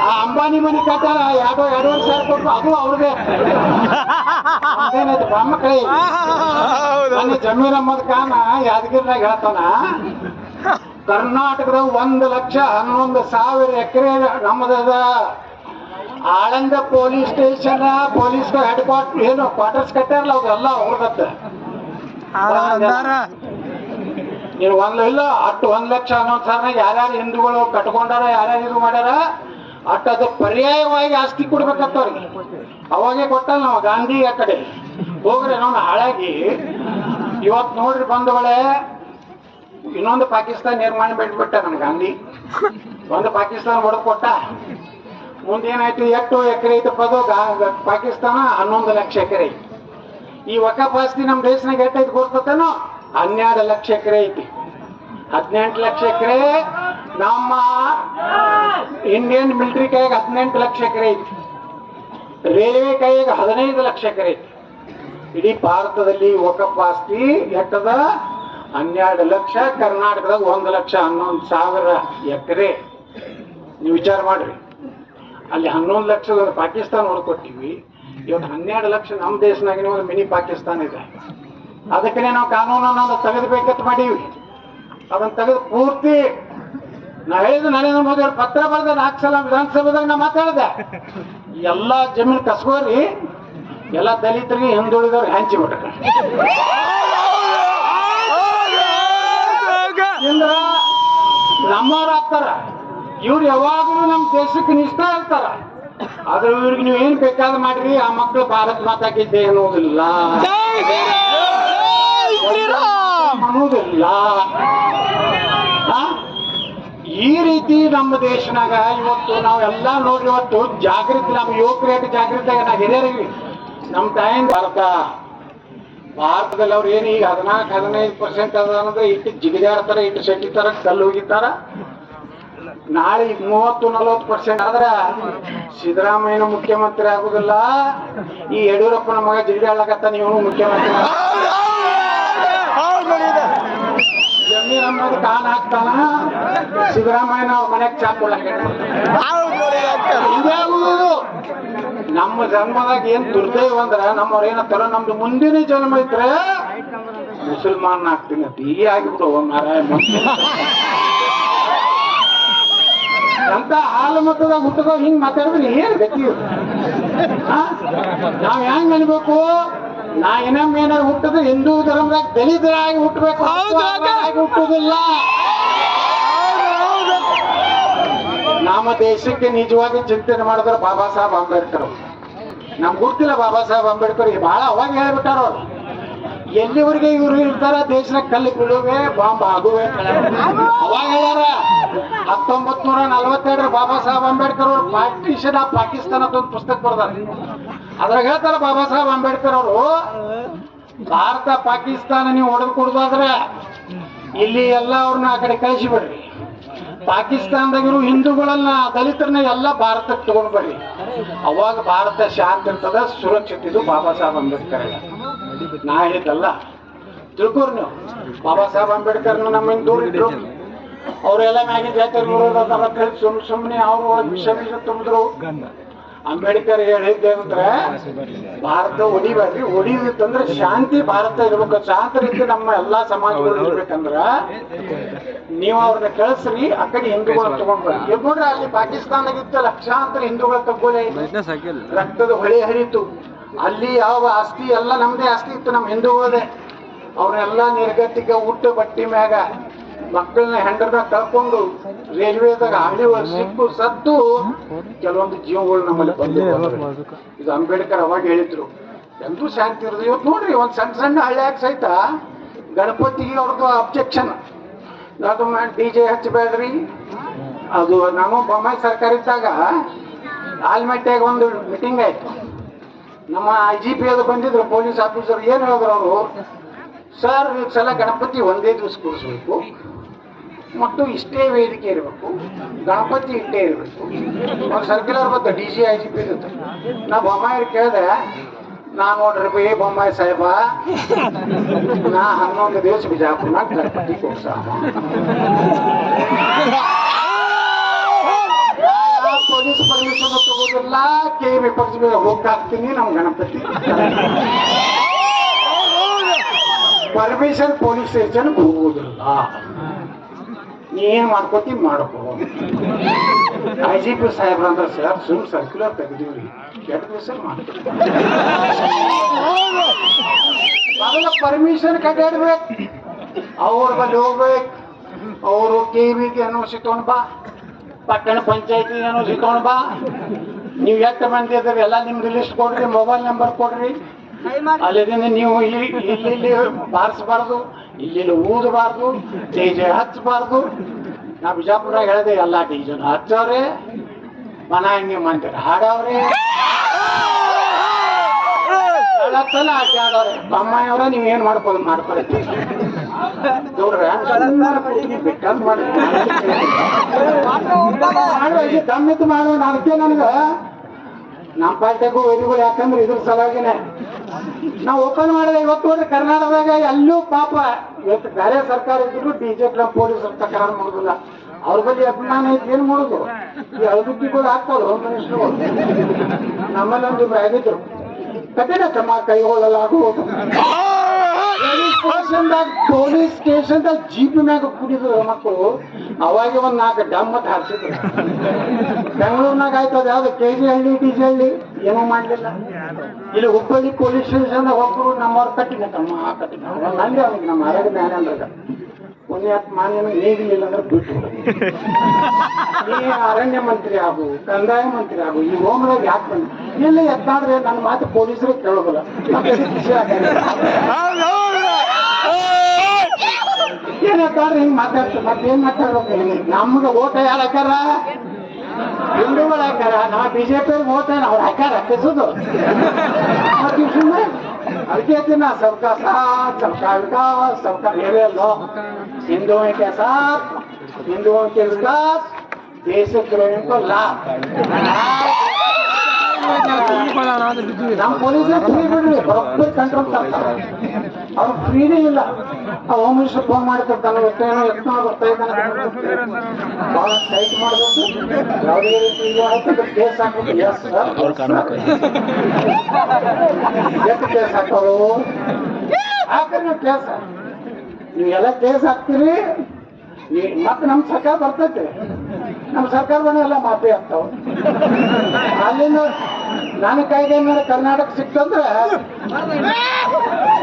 ಆ ಅಂಬಾನಿ ಮನೆ ಕಟ್ಟಾರ 2,500 ಕೊಟ್ಟು ಅದು ಅವ್ರದೇ. ಅದೇನಾಯ್ತು ಬಾ ಮಕ್ಕಳೇ. ಜಮೀರ್ ಅಹ್ಮದ್ ಖಾನ್ ಯಾದಗಿರಿನಾಗ ಹೇಳ್ತಾನ, ಕರ್ನಾಟಕದ 1,11,000 ಎಕರೆ ನಮ್ಮದ. Aland police station, police headquarter ಏನು ಕ್ವಾರ್ಟರ್ಸ್ ಕಟ್ಟಾರಲ್ಲ ಅವ್ರೆಲ್ಲ ಅವ್ರದತ್ತ. ನೀವು ಇಲ್ಲ ಅಟ್ಟು 1,11,000 ಯಾರ್ಯಾರು ಹಿಂದೂಗಳು ಕಟ್ಕೊಂಡಾರ, ಯಾರ್ಯಾರು ಇದು ಮಾಡ್ಯಾರ ಅಟ್ಟು ಅದು ಪರ್ಯಾಯವಾಗಿ ಆಸ್ತಿ ಕೊಡ್ಬೇಕತ್ತ ಅವ್ರಿಗೆ. ಅವಾಗೇ ಕೊಟ್ಟಲ್ಲ ನಾವು ಗಾಂಧಿ ಆ ಕಡೆ ಹೋಗ್ರಿ ನಾವು ಹಾಳಾಗಿ. ಇವತ್ತು ನೋಡ್ರಿ ಬಂಧುಗಳೇ, ಇನ್ನೊಂದು ಪಾಕಿಸ್ತಾನ ನಿರ್ಮಾಣ ಬಿಟ್ಬಿಟ್ಟ ನನ್ನ ಗಾಂಧಿ. ಒಂದು ಪಾಕಿಸ್ತಾನ ಹೊಡೆದು ಕೊಟ್ಟ. ಮುಂದೇನಾಯ್ತು, 8 ಎಕರೆ ಐತಪ್ಪ ಅದು ಪಾಕಿಸ್ತಾನ 11 ಲಕ್ಷ ಎಕರೆ ಐತಿ. ಈ ವಕಫ್ ಆಸ್ತಿ ನಮ್ಮ ದೇಶನಾಗ ಎಷ್ಟೈತಿ ಗೊತ್ತೇನೋ? 12 ಲಕ್ಷ ಎಕರೆ ಐತಿ. 18 ಲಕ್ಷ ಎಕರೆ ನಮ್ಮ ಇಂಡಿಯನ್ ಮಿಲಿಟರಿ ಕೈಯಾಗ 18 ಲಕ್ಷ ಎಕರೆ ಐತಿ. ರೈಲ್ವೆ ಕೈಯಾಗ 15 ಲಕ್ಷ ಎಕರೆ ಐತಿ. ಇಡೀ ಭಾರತದಲ್ಲಿ ವಕಫ್ ಆಸ್ತಿ ಎಟ್ಟದ 12 ಲಕ್ಷ. ಕರ್ನಾಟಕದಾಗ 1,11,000 ಎಕರೆ. ನೀವು ವಿಚಾರ ಮಾಡ್ರಿ. ಅಲ್ಲಿ 11 ಲಕ್ಷ ಪಾಕಿಸ್ತಾನ ಹೊರಕೊಟ್ಟಿವಿ. ಇವತ್ತು 12 ಲಕ್ಷ ನಮ್ಮ ದೇಶನಾಗ ಒಂದು ಮಿನಿ ಪಾಕಿಸ್ತಾನ ಇದೆ. ಅದಕ್ಕೆ ನಾವು ಕಾನೂನನ್ನು ತೆಗೆದ್ಬೇಕಂತ ಮಾಡೀವಿ. ಅದನ್ನ ತೆಗೆದು ಪೂರ್ತಿ ನಾ ಹೇಳಿದ ನರೇಂದ್ರ ಮೋದಿ ಅವ್ರು ಪತ್ರ ಬರೆದ 4 ಸಲ ವಿಧಾನಸಭೆದಾಗ ನಾ ಮಾತಾಡಿದೆ. ಎಲ್ಲ ಜಮೀನು ಕಸ್ಕೋರಿ, ಎಲ್ಲ ದಲಿತರಿಗೆ ಹಿಂದುಳಿದವ್ರಿಗೆ ಹಂಚಿಬಿಟ್ರೆ ಇಂದ್ರ ನಮ್ಮವ್ರು ಆಗ್ತಾರ. ಇವ್ರು ಯಾವಾಗಲೂ ನಮ್ಮ ದೇಶಕ್ಕೆ ನಿಷ್ಠ ಇರ್ತಾರ. ಆದ್ರೆ ಇವ್ರಿಗೆ ನೀವು ಏನ್ ಬೇಕಾದ ಮಾಡ್ರಿ, ಆ ಮಕ್ಕಳು ಭಾರತ್ ಮಾತಾಗಿದ್ದೆ ಅನ್ನೋದಿಲ್ಲ. ಕೊಡುವುದಿಲ್ಲ. ಈ ರೀತಿ ನಮ್ಮ ದೇಶನಾಗ ಇವತ್ತು ನಾವೆಲ್ಲ ನೋಡ್ರಿ, ಇವತ್ತು ಜಾಗೃತಿ, ನಮ್ಮ ಯುವಕರಿಗೆ ಜಾಗೃತಿ ಆಗ ನಾ ಹಿರಿಯರಿಗೆ ನಮ್ಮ ತಾಯಿನ ಭಾರತದಲ್ಲಿ ಅವ್ರು ಏನು ಈಗ 14-15% ಅದ ಅಂದ್ರೆ ಇಟ್ಟು ಜಿಗಿದಾಡ್ತಾರ, ಇಟ್ಟು ಸೆಟ್ಟಿತಾರ, ಕಲ್ಲು ಹೋಗಿತಾರ. ನಾಳೆ 30-40% ಆದ್ರೆ ಸಿದ್ದರಾಮಯ್ಯನ ಮುಖ್ಯಮಂತ್ರಿ ಆಗುದಿಲ್ಲ, ಈ ಯಡಿಯೂರಪ್ಪನ ಮಗ ಜಿಗಿದಾಡ್ಲಕತ್ತ ನೀವು ಮುಖ್ಯಮಂತ್ರಿ. ಜಮೀರ್ ಅಹ್ಮದ್ ಖಾನ್ ಹಾಕ್ತಾನ, ಸಿದ್ದರಾಮಯ್ಯನ ಅವ್ರ ಮನೆಗೆ ಚಾಕೊಳಕ್ಕೆ. ಇದಾಗುವುದು ನಮ್ಮ ಜನ್ಮದಾಗ ಏನ್ ದುರ್ದೈವ ಅಂದ್ರ, ನಮ್ಮವ್ರ ಏನಂತಾರ, ನಮ್ದು ಮುಂದಿನ ಜನ್ಮ ಇದ್ರೆ ಮುಸಲ್ಮಾನ್ ಆಗ್ತೀನಿ ಅಂತ. ಈ ಆಗಿಬಿಡು ಮಾರಾಯ. ಅಂತ ಹಾಲು ಮತದಾಗ ಹುಟ್ಟದ ಹಿಂಗ್ ಮಾತಾಡಿದ್ರೆ ಏನ್ ಗತಿ? ನಾವ್ ಹೆಂಗ್ ಅನ್ಬೇಕು? ನಾ ಇನ್ನೊಮ್ಮೆ ಏನಾದ್ರು ಹುಟ್ಟಿದ್ರೆ ಹಿಂದೂ ಧರ್ಮದಾಗ ದಲಿತರಾಗಿ ಹುಟ್ಟಬೇಕು, ಹುಟ್ಟುದಿಲ್ಲ. ನಮ್ಮ ದೇಶಕ್ಕೆ ನಿಜವಾಗಿ ಚಿಂತನೆ ಮಾಡಿದ್ರೆ ಬಾಬಾ ಸಾಹೇಬ್ ಅಂಬೇಡ್ಕರ್. ನಮ್ಗೆ ಗೊತ್ತಿಲ್ಲ ಬಾಬಾ ಸಾಹೇಬ್ ಅಂಬೇಡ್ಕರ್ ಬಹಳ ಅವಾಗ ಹೇಳ್ಬಿಟ್ಟಾರ ಅವ್ರು. ಎಲ್ಲಿವರೆಗೆ ಇವ್ರು ಇರ್ತಾರ ದೇಶನ ಕಲ್ಲು ಬೀಳುವೆ, ಬಾಂಬ್ ಆಗುವೆ. ಅವಾಗ ಹೇಳ್ಯಾರ 1942 ಬಾಬಾ ಸಾಹೇಬ್ ಅಂಬೇಡ್ಕರ್ ಅವರು ಪಾರ್ಟಿಷನ್ ಆಫ್ ಪಾಕಿಸ್ತಾನ ಅಂತ ಒಂದು ಪುಸ್ತಕ ಬರ್ದಾರ. ಅದ್ರಾಗ ಹೇಳ್ತಾರ ಬಾಬಾ ಸಾಹೇಬ್ ಅಂಬೇಡ್ಕರ್ ಅವರು, ಭಾರತ ಪಾಕಿಸ್ತಾನ ನೀವು ಹೊಡೆದು ಕೊಡುದಾದ್ರೆ ಇಲ್ಲಿ ಎಲ್ಲ ಅವ್ರನ್ನ ಆ ಕಡೆ ಕಳಿಸಿ ಬಿಡ್ರಿ. ಪಾಕಿಸ್ತಾನದಾಗಿರೋ ಹಿಂದೂಗಳನ್ನ, ದಲಿತರನ್ನ ಎಲ್ಲ ಭಾರತಕ್ಕೆ ತಗೊಂಡ್ ಬರ್ರಿ. ಅವಾಗ ಭಾರತ ಶಾಂತಿ ಇರ್ತದ, ಸುರಕ್ಷಿತ. ಇದು ಬಾಬಾ ಸಾಹೇಬ್ ಅಂಬೇಡ್ಕರ್. ನಾ ಹೇಳಿದ್ದಲ್ಲ, ತಿಳ್ಕೋರಿ ನೀವು. ಬಾಬಾ ಸಾಹೇಬ್ ಅಂಬೇಡ್ಕರ್ನ ನಮ್ಮಿಂದ ದೂರ ಇದ್ರು. ಅವರೆಲ್ಲ ಮ್ಯಾಗಿನ ಜಾತಿ ಸುಮ್ಮನೆ ಅವ್ರು ವಿಷ ತುಂಬಿದ್ರು. ಅಂಬೇಡ್ಕರ್ ಹೇಳಿದ್ದೇನಂದ್ರೆ, ಭಾರತ ಹೊಡಿಬೇಡ್ರಿ, ಹೊಡಿದಿತ್ತಂದ್ರೆ ಶಾಂತಿ ಭಾರತ ಇರ್ಬೇಕು, ಶಾಂತ ರೀತಿ ನಮ್ಮ ಎಲ್ಲಾ ಸಮಾಜಗಳು ಇರ್ಬೇಕಂದ್ರ ನೀವು ಅವ್ರನ್ನ ಕಳಿಸ್ರಿ, ಆ ಕಡೆ ಹಿಂದೂಗಳ ತಗೊಂಡ್ ಬರ್ರಿ. ನೋಡ್ರಿ, ಅಲ್ಲಿ ಪಾಕಿಸ್ತಾನದಾಗಿತ್ತು ಲಕ್ಷಾಂತರ ಹಿಂದೂಗಳ ತಗೊಳ್ಳಿ, ರಕ್ತದ ಹೊಳೆ ಹರಿತು. ಅಲ್ಲಿ ಯಾವ ಆಸ್ತಿ ಎಲ್ಲ ನಮ್ದೇ ಆಸ್ತಿ ಇತ್ತು, ನಮ್ಮ ಹಿಂದೂಗಳದೇ. ಅವ್ರನ್ನೆಲ್ಲ ನಿರ್ಗತಿಕ ಊಟ ಬಟ್ಟಿ ಮ್ಯಾಗ ಮಕ್ಕಳನ್ನ ಹೆಂಡರ್ದಾಗ ಕಳ್ಕೊಂಡು ರೈಲ್ವೆದಾಗ ಹಳ್ಳಿ ಸಿಕ್ಕು ಸತ್ತು ಕೆಲವೊಂದು ಜೀವಗಳು ನಮ್ಮಲ್ಲಿ ಬಂದು. ಇದು ಅಂಬೇಡ್ಕರ್ ಅವಾಗ ಹೇಳಿದ್ರು, ಎಂದೂ ಶಾಂತಿ ಇರೋದು. ಇವತ್ತು ನೋಡ್ರಿ, ಒಂದ್ ಸಣ್ಣ ಸಣ್ಣ ಹಳ್ಳಿಯಾಗ ಸಹಿತ ಗಣಪತಿಗೆ ಅವ್ರದ್ದು ಅಬ್ಜೆಕ್ಷನ್, ಅದು DJ ಹಚ್ಚಬೇಡ್ರಿ. ಅದು ನಾನು ಬೊಮ್ಮಾಯಿ ಸರ್ಕಾರ ಇದ್ದಾಗ ಆಲ್ಮೆಟ್ಟಾಗ ಒಂದು ಮೀಟಿಂಗ್ ಆಯ್ತು. ನಮ್ಮ IGP ಅದು ಬಂದಿದ್ರು, ಪೊಲೀಸ್ ಆಫೀಸರ್. ಏನ್ ಹೇಳಿದ್ರು ಅವರು, ಸರ್ ಈ ಸಲ ಗಣಪತಿ ಒಂದೇ ದಿವಸ ಕೂರಿಸ್ಬೇಕು ಮತ್ತು ಇಷ್ಟೇ ವೇದಿಕೆ ಇರಬೇಕು, ಗಣಪತಿ ಇಟ್ಟೇ ಇರಬೇಕು. ಒಂದು ಸರ್ಕ್ಯುಲರ್ ಬಂತ DG IGP ಇರುತ್ತೆ. ನಾ ಬೊಮ್ಮಾಯಿ ಕೇಳಿದೆ, ನಾ ನೋಡ್ರಿ ಬೊಮ್ಮಾಯಿ ಸಾಹೇಬ, ನಾ 11 ದಿವಸ ಬಿಜಾಪುರ್ನಾಗ ಗಣಪತಿ ಕೂರ್ಸ, ಪೊಲೀಸ್ ಪರ್ಮಿಷನ್ ತಗೋದಿಲ್ಲ, KM ಪಕ್ಷ ಹೋಗ್ತಾಕ್ತೀನಿ, ನಮ್ ಗಣಪತಿ ಪರ್ಮಿಷನ್ ಪೊಲೀಸ್ ಸ್ಟೇಷನ್ ಹೋಗುವುದಿಲ್ಲ. ನೀ ಏನ್ ಮಾಡ್ಕೋತಿ ಮಾಡ್ಕೋ. IGP ಸಾಹೇಬ್ರ ಅಂದ್ರೆ, ಸರ್ ಸುಮ್ ಸರ್ಕ್ಯುಲರ್ ತೆಗ್ದೀವ್ರಿ, ಕೆಟ್ಟ ದಿವಸ ಮಾಡ್ತೀವಿ, ಮೊದಲ ಪರ್ಮಿಷನ್ ಕಡ್ಯಾಡ್ಬೇಕು, ಅವ್ರ ಬಲ್ಲಿ ಹೋಗ್ಬೇಕು. ಅವರು KMಗೆ ಅನೌನ್ಸಿ ತಗೊಂಡ್ ಬಾ, ಪಟ್ಟಣ ಪಂಚಾಯತಿ ಅನೌನ್ಸಿ ತಗೊಂಡ್ ಬಾ, ನೀವು ಎಷ್ಟು ಮಂದಿ ಇದ್ರಿ ಎಲ್ಲ ನಿಮ್ದು ಲಿಸ್ಟ್ ಕೊಡ್ರಿ, ಮೊಬೈಲ್ ನಂಬರ್ ಕೊಡ್ರಿ. ಅಲ್ಲಿಂದ ನೀವು ಇಲ್ಲಿ ಬಾರಿಸಬಾರ್ದು, ಇಲ್ಲಿ ಊದಬಾರ್ದು, DJ ಹಚ್ಚಬಾರ್ದು. ನಾ ಬಿಜಾಪುರಾಗ ಹೇಳಿದೆ, ಎಲ್ಲ DJ ಹಚ್ಚವ್ರೆ, ಮನಾಂಗಿ ಮಂದಿರ ಹಾಡವ್ರೆ, ಹೇಳತ್ತಲ್ಲ ಆಡವ್ರೆ. ಬೊಮ್ಮಾಯಿಯವ್ರ ನೀವೇನ್ ಮಾಡ್ಬೋದು ಮಾಡ್ಕೊಳ್ತೀವಿ ನೋಡ್ರಿ, ಬೇಕಾದ್ ಮಾಡಿ ದಮ್ಮಿದ್ದು ಮಾಡೋಣ. ಅದಕ್ಕೆ ನನಗ ನಮ್ಮ ಪಾರ್ಟಿಗೂ ವೈರಿಗಳು, ಯಾಕಂದ್ರೆ ಇದ್ರ ಸಲುವಾಗಿನೇ ನಾವು ಓಪನ್ ಮಾಡಿದೆ. ಇವತ್ತು ನೋಡ್ರಿ, ಕರ್ನಾಟಕದಾಗ ಎಲ್ಲೂ ಪಾಪ ಇವತ್ತು ಬೇರೆ ಸರ್ಕಾರ ಇದ್ರು DJ ನಮ್ಮ ಪೊಲೀಸರು ತಕರಾರು ಮಾಡುದಿಲ್ಲ. ಅವ್ರ ಬಳಿ ಅಭಿಮಾನ ಐತಿ, ಏನ್ ಮಾಡುದು? ಈ ಅಭಿವೃದ್ಧಿಗಳು ಆಗ್ತಾವ ಹೋಮ್ ಮಿನಿಸ್ಟರ್ಗಳು. ನಮ್ಮಲ್ಲಿ ಒಂದು ಇಬ್ರು ಆಗಿದ್ರು, ಕಠಿಣ ಕ್ರಮ ಕೈಗೊಳ್ಳಲಾಗುವುದು. ಪೊಲೀಸ್ ಸ್ಟೇಷನ್ದಾಗ ಜೀಪ್ ಮ್ಯಾಗ ಕುಡಿದ್ರು ಮಕ್ಕಳು. ಅವಾಗ ಒಂದ್ 4 ಡಮ್ ಅಂತ ಹಾರಿಸಿದ್ರು. ಬೆಂಗಳೂರಿನಾಗ ಆಯ್ತದ ಯಾವ್ದು KG ಹಳ್ಳಿ DJ ಹಳ್ಳಿ ಏನೂ ಮಾಡ್ಲಿಲ್ಲ. ಇಲ್ಲಿ ಹುಬ್ಬಳ್ಳಿ ಪೊಲೀಸ್ ಸ್ಟೇಷನ್ ಒಬ್ಬರು ನಮ್ಮವ್ರ ಕಟ್ಟಿನ ತಮ್ಮ ಕಟ್ಟಿನ ನಂಗೆ ಅವನಿಗೆ ನಮ್ಮ ಆರೋಗ್ಯ ಜ್ಞಾನೇಂದ್ರಗ ಪುಣ್ಯಾತ್ಮ ಮಾನ್ಯನ ನೀಗಲಿಲ್ಲ ಅಂದ್ರೆ ಬಿಟ್ಟು ನೀ ಅರಣ್ಯ ಮಂತ್ರಿ ಆಗು, ಕಂದಾಯ ಮಂತ್ರಿ ಆಗು, ಈ ಹೋಮದಾಗ ಯಾಕೆ ಬಂದ ಇಲ್ಲ ಎತ್ತಾಡ್ರೆ ನನ್ನ ಮಾತು ಪೊಲೀಸರಿಗೆ ಕೇಳೋದಿಲ್ಲ. ಏನಂತಾಡ್ರಿ ಹಿಂಗ್ ಮಾತಾಡ್ತಾರೆ ಮತ್ತೇನ್ ಮಾತಾಡ್ಬೇಕು ನಮ್ಗೆ ಓಟ ಯಾರು ಹಾಕಾರ ಹಿಂದೂಗಳು ಹಾಕಾರ ನಾವು ಬಿಜೆಪಿ ಓಟ ಅವ್ರು ಹಾಕಾರ ಕೆಸದು ಅದಕ್ಕೆ ನಾ सबका साथ सबका विकास सबका लो हिंदुओं के साथ हिंदुओं के विकास देश के लोगों को लाभ ನಮ್ಮ ಪೊಲೀಸ್ ಫ್ರೀ ಬಿಡ್ರಿ ಬರೋಬ್ಬರಿ ಕಂಟ್ರೋಲ್ ಮಾಡ್ತಾರೆ ಅವ್ರು ಫ್ರೀನೇ ಇಲ್ಲ ಹೋಮ್ ಮಿನಿಸ್ಟರ್ ಫೋನ್ ಮಾಡಿರ್ತಾನೆ ಎಷ್ಟೇನೋ ಯತ್ನ ಬರ್ತಾ ಇದ್ದಾನೆ ಬಹಳ ಟೈಟ್ ಮಾಡ್ಬೇಕು ಯಾವುದೇ ರೀತಿ ಇದು ಆಯ್ತು ಕೇಸ್ ಹಾಕ್ಬೇಕು ಎಸ್ ಎಷ್ಟು ಕೇಸ್ ಹಾಕೋರು ಹಾಕ್ರಿ ನೀವು ಕೇಸ್ ನೀವೆಲ್ಲ ಕೇಸ್ ಹಾಕ್ತೀರಿ ಮತ್ತೆ ನಮ್ ಸರ್ಕಾರ ಬರ್ತೈತೆ ನಮ್ಮ ಸರ್ಕಾರ ಬಂದ ಎಲ್ಲ ಮಾಫಿ ಆಗ್ತಾವ ಅಲ್ಲಿಂದ ನನ್ನ ಕಾಯ್ದೆ ಮೇಲೆ ಕರ್ನಾಟಕ ಸಿಕ್ತಂದ್ರೆ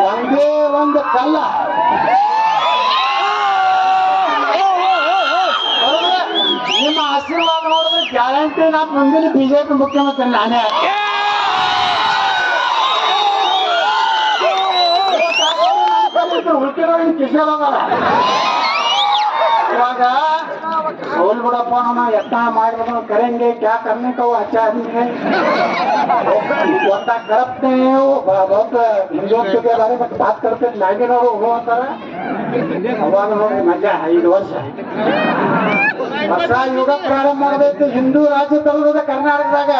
ಒಂದೇ ಒಂದು ಕಲ್ಲ ನಿಮ್ಮ ಆಶೀರ್ವಾದ ನೋಡಿದ್ರೆ ಗ್ಯಾರಂಟಿ ನಾ ಮುಂದಿನ ಬಿಜೆಪಿ ಮುಖ್ಯಮಂತ್ರಿ ನಾನೇ ಉಳ್ಕಿರೋ ಕಿಶೋರ್ ಹೋಗಲ್ಲ ಇವಾಗ बोल बुढ़ाप यत्न करेंगे क्या करने का वो अच्छा आदमी है करप्ट नहीं है वो बहुत हिंदुत्व के बारे में बात करते लागे वो अंतार अವಾಗ ನೋಡಿ ಮಜಾ 5 ವರ್ಷ ಹೊಸ ಯುಗ ಪ್ರಾರಂಭ ಮಾಡಬೇಕು ಹಿಂದೂ ರಾಜ್ಯ ತಗೊಳ್ಳೋದ ಕರ್ನಾಟಕದಾಗ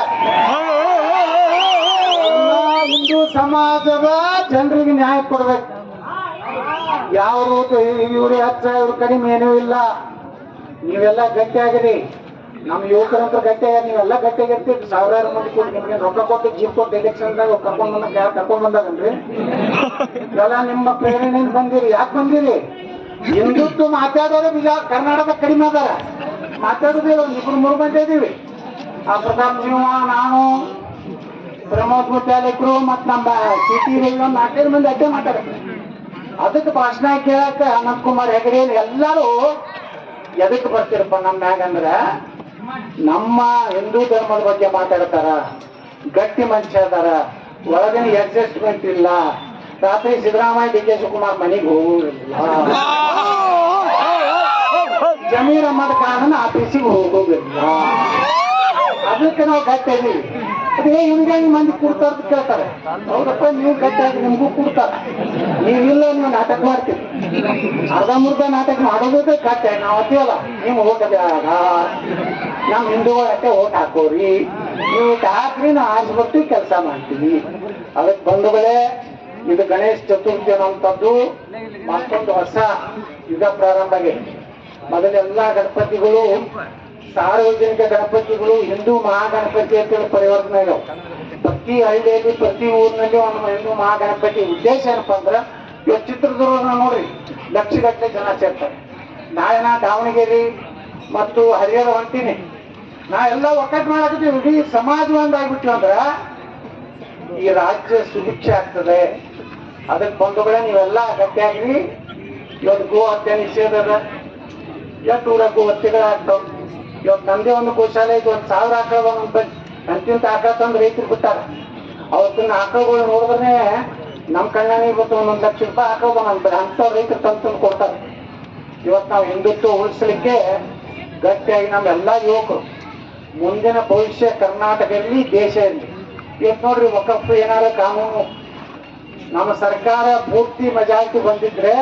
ಹಿಂದೂ ಸಮಾಜದ ಜನರಿಗೆ ನ್ಯಾಯ ಕೊಡ್ಬೇಕು ಯಾರು ಇವ್ರು ಹೆಚ್ಚ ಇವ್ರು ಕಡಿಮೆ ಏನೂ ಇಲ್ಲ ನೀವೆಲ್ಲ ಗಟ್ಟಿಯಾಗಿರಿ ನಮ್ಮ ಯುವಕರಂತೂ ಗಟ್ಟಿಯಾಗ ನೀವೆಲ್ಲ ಗಟ್ಟಿಯಾಗಿರ್ತೀರಿ ಸಾವಿರಾರು ಮಂದಿ ಕೊಟ್ಟು ನಿಮ್ಗೆ ರೊಕ್ಕ ಕೊಟ್ಟು ಜೀಪ್ ಕೊಟ್ಟು ಎಲೆಕ್ಷನ್ದಾಗ ಕರ್ಕೊಂಡ್ ಬಂದಾಗ ಯಾರು ಕರ್ಕೊಂಡ್ ಬಂದಾಗನ್ರಿ ಎಲ್ಲ ನಿಮ್ಮ ಪ್ರೇರಣೆಯಿಂದ ಬಂದಿರಿ ಯಾಕೆ ಬಂದಿರಿ ಹಿಂದುತ್ವ ಮಾತಾಡೋರು ಈಗ ಕರ್ನಾಟಕ ಕಡಿಮೆ ಅದಾರ ಮಾತಾಡೋದೇ ಒಂದು 2-3 ಮಂದಿ ಇದೀವಿ ಆ ಪ್ರತಾಪ್ ಸಿಂಹ ನಾನು ಪ್ರಮೋದ್ ಮುತ್ಯಾಲಿಕರು ಮತ್ ನಮ್ಮ ಸಿಟಿ 4-5 ಮಂದಿ ಅಡ್ಡೆ ಮಾತಾಡ್ತಾರೆ ಅದಕ್ಕೆ ಭಾಷಣ ಕೇಳಕ್ಕ ಅನಂತ್ ಕುಮಾರ್ ಹೆಗಡೆ ಎಲ್ಲರೂ ಎದಕ್ಕೆ ಬರ್ತಿರಪ್ಪ ನಮ್ಮ ಮ್ಯಾಗ ಅಂದ್ರ ನಮ್ಮ ಹಿಂದೂ ಧರ್ಮದ ಬಗ್ಗೆ ಮಾತಾಡ್ತಾರ ಗಟ್ಟಿ ಮನುಷ್ಯ ಅದಾರ ಒಳಗಿನ ಅಡ್ಜಸ್ಟ್ಮೆಂಟ್ ಇಲ್ಲ ರಾತ್ರಿ ಸಿದ್ದರಾಮಯ್ಯ ಡಿ ಕೆ ಶಿವಕುಮಾರ್ ಮನೆಗೆ ಹೋಗುವುದಿಲ್ಲ ಜಮೀರ್ ಅಹಮದ್ ಖಾನ್ ಆಫೀಸಿಗೆ ಹೋಗೋದಿಲ್ಲ ಅದಕ್ಕೆ ನಾವು ಗಟ್ಟಿ ಇದೀವಿ ಅದೇ ಹಿಂಗಾಗಿ ಮಂದಿ ಕೊಡ್ತಾರ ಅಂತ ಕೇಳ್ತಾರೆ ಹೌದಪ್ಪ ನೀವು ಗಟ್ಟಿಯಾಗಿ ನಿಮ್ಗೂ ಕೊಡ್ತಾರ ನೀವಿಲ್ಲ ನೀವು ನಾಟಕ ಮಾಡ್ತೀವಿ ಅರ್ಧಮುರ್ಧ ನಾಟಕ ಮಾಡೋದೇ ಗಟ್ಟಿ ನಾವು ಅತೀವಲ್ಲ ನೀವು ಓಟದ ನಮ್ಮ ಹಿಂದೂಗಳ ಅಷ್ಟೇ ಓಟ್ ಹಾಕೋರಿ ನೀವು ಹಾಕ್ರಿ ನಾವು ಆಸ್ಬಿಟ್ಟು ಕೆಲಸ ಮಾಡ್ತೀವಿ ಅದಕ್ಕೆ ಬಂಧುಗಳೇ ಇದು ಗಣೇಶ ಚತುರ್ಥಿ ಅನ್ನೋಂಥದ್ದು ಮತ್ತೊಂದು ಹೊಸ ಯುಗ ಪ್ರಾರಂಭ ಆಗಿದೆ ಮೊದಲೆಲ್ಲ ಗಣಪತಿಗಳು ಸಾರ್ವಜನಿಕ ಗಣಪತಿಗಳು ಹಿಂದೂ ಮಹಾಗಣಪತಿ ಅಂತೇಳಿ ಪರಿವರ್ತನೆ ಆಗ್ಯಾವ ಪ್ರತಿ ಹಳ್ಳಿಯಲ್ಲಿ ಪ್ರತಿ ಊರಿನಲ್ಲಿ ಒಂದು ಹಿಂದೂ ಮಹಾಗಣಪತಿ ಉದ್ದೇಶ ಏನಪ್ಪಾ ಅಂದ್ರ ಇವತ್ತು ಚಿತ್ರದುರ್ಗ ನೋಡ್ರಿ ಲಕ್ಷಗಟ್ಟಲೆ ಜನ ಸೇರ್ತಾರೆ ನಾಳೆ ನಾ ದಾವಣಗೆರೆ ಮತ್ತು ಹರಿಹರ ಹೊಂಟೀನಿ ನಾ ಎಲ್ಲ ಒಕ್ಕಟ್ಟು ಮಾಡಾಕತ್ತೀವಿ ಇಡೀ ಸಮಾಜ ಒಂದಾಗ್ಬಿಟ್ವಿ ಅಂದ್ರ ಈ ರಾಜ್ಯ ಸುಭಿಕ್ಷೆ ಆಗ್ತದೆ ಅದಕ್ಕೆ ಬಂಧುಗಳೇ ನೀವೆಲ್ಲ ಗಟ್ಟಿಯಾಗ್ರಿ ಇವತ್ತು ಗೋ ಹತ್ಯೆ ನಿಷೇಧ ಅದ ಎಷ್ಟು ಊರ ಗೋ ಹತ್ಯೆಗಳಾಗ್ತಾವ ಇವತ್ತು ನಮ್ದೇ ಒಂದು ಗೋಶಾಲೆ ಇದು 1000 ಆಕಳ ಅಂತಿಂತ ಆಕಳ ತಂದು ರೈತರು ಬಿಟ್ಟಾರ ಅವತ್ತಿನ ಆಕಳಗಳು ನೋಡಿದ್ರೆ ನಮ್ಮ ಕಣ್ಣಾಗ ಇವತ್ತು 1 ಲಕ್ಷ ರೂಪಾಯಿ ಆಕಳ ಬಂದ್ ಅಂತ ರೈತರು ತಂದು ಕೊಡ್ತಾರೆ ಇವತ್ತು ನಾವು ಹಿಂದುತ್ವ ಉಳಿಸ್ಲಿಕ್ಕೆ ಗಟ್ಟಿಯಾಗಿ ನಮ್ಮೆಲ್ಲ ಯುವಕರು ಮುಂದಿನ ಭವಿಷ್ಯ ಕರ್ನಾಟಕದಲ್ಲಿ ದೇಶದಲ್ಲಿ ಇವತ್ತು ನೋಡ್ರಿ ವಕಫ್ ಏನಾರ ಕಾನೂನು ನಮ್ಮ ಸರ್ಕಾರ ಪೂರ್ತಿ ಮಜಾಕಿ ಬಂದಿದ್ರೆ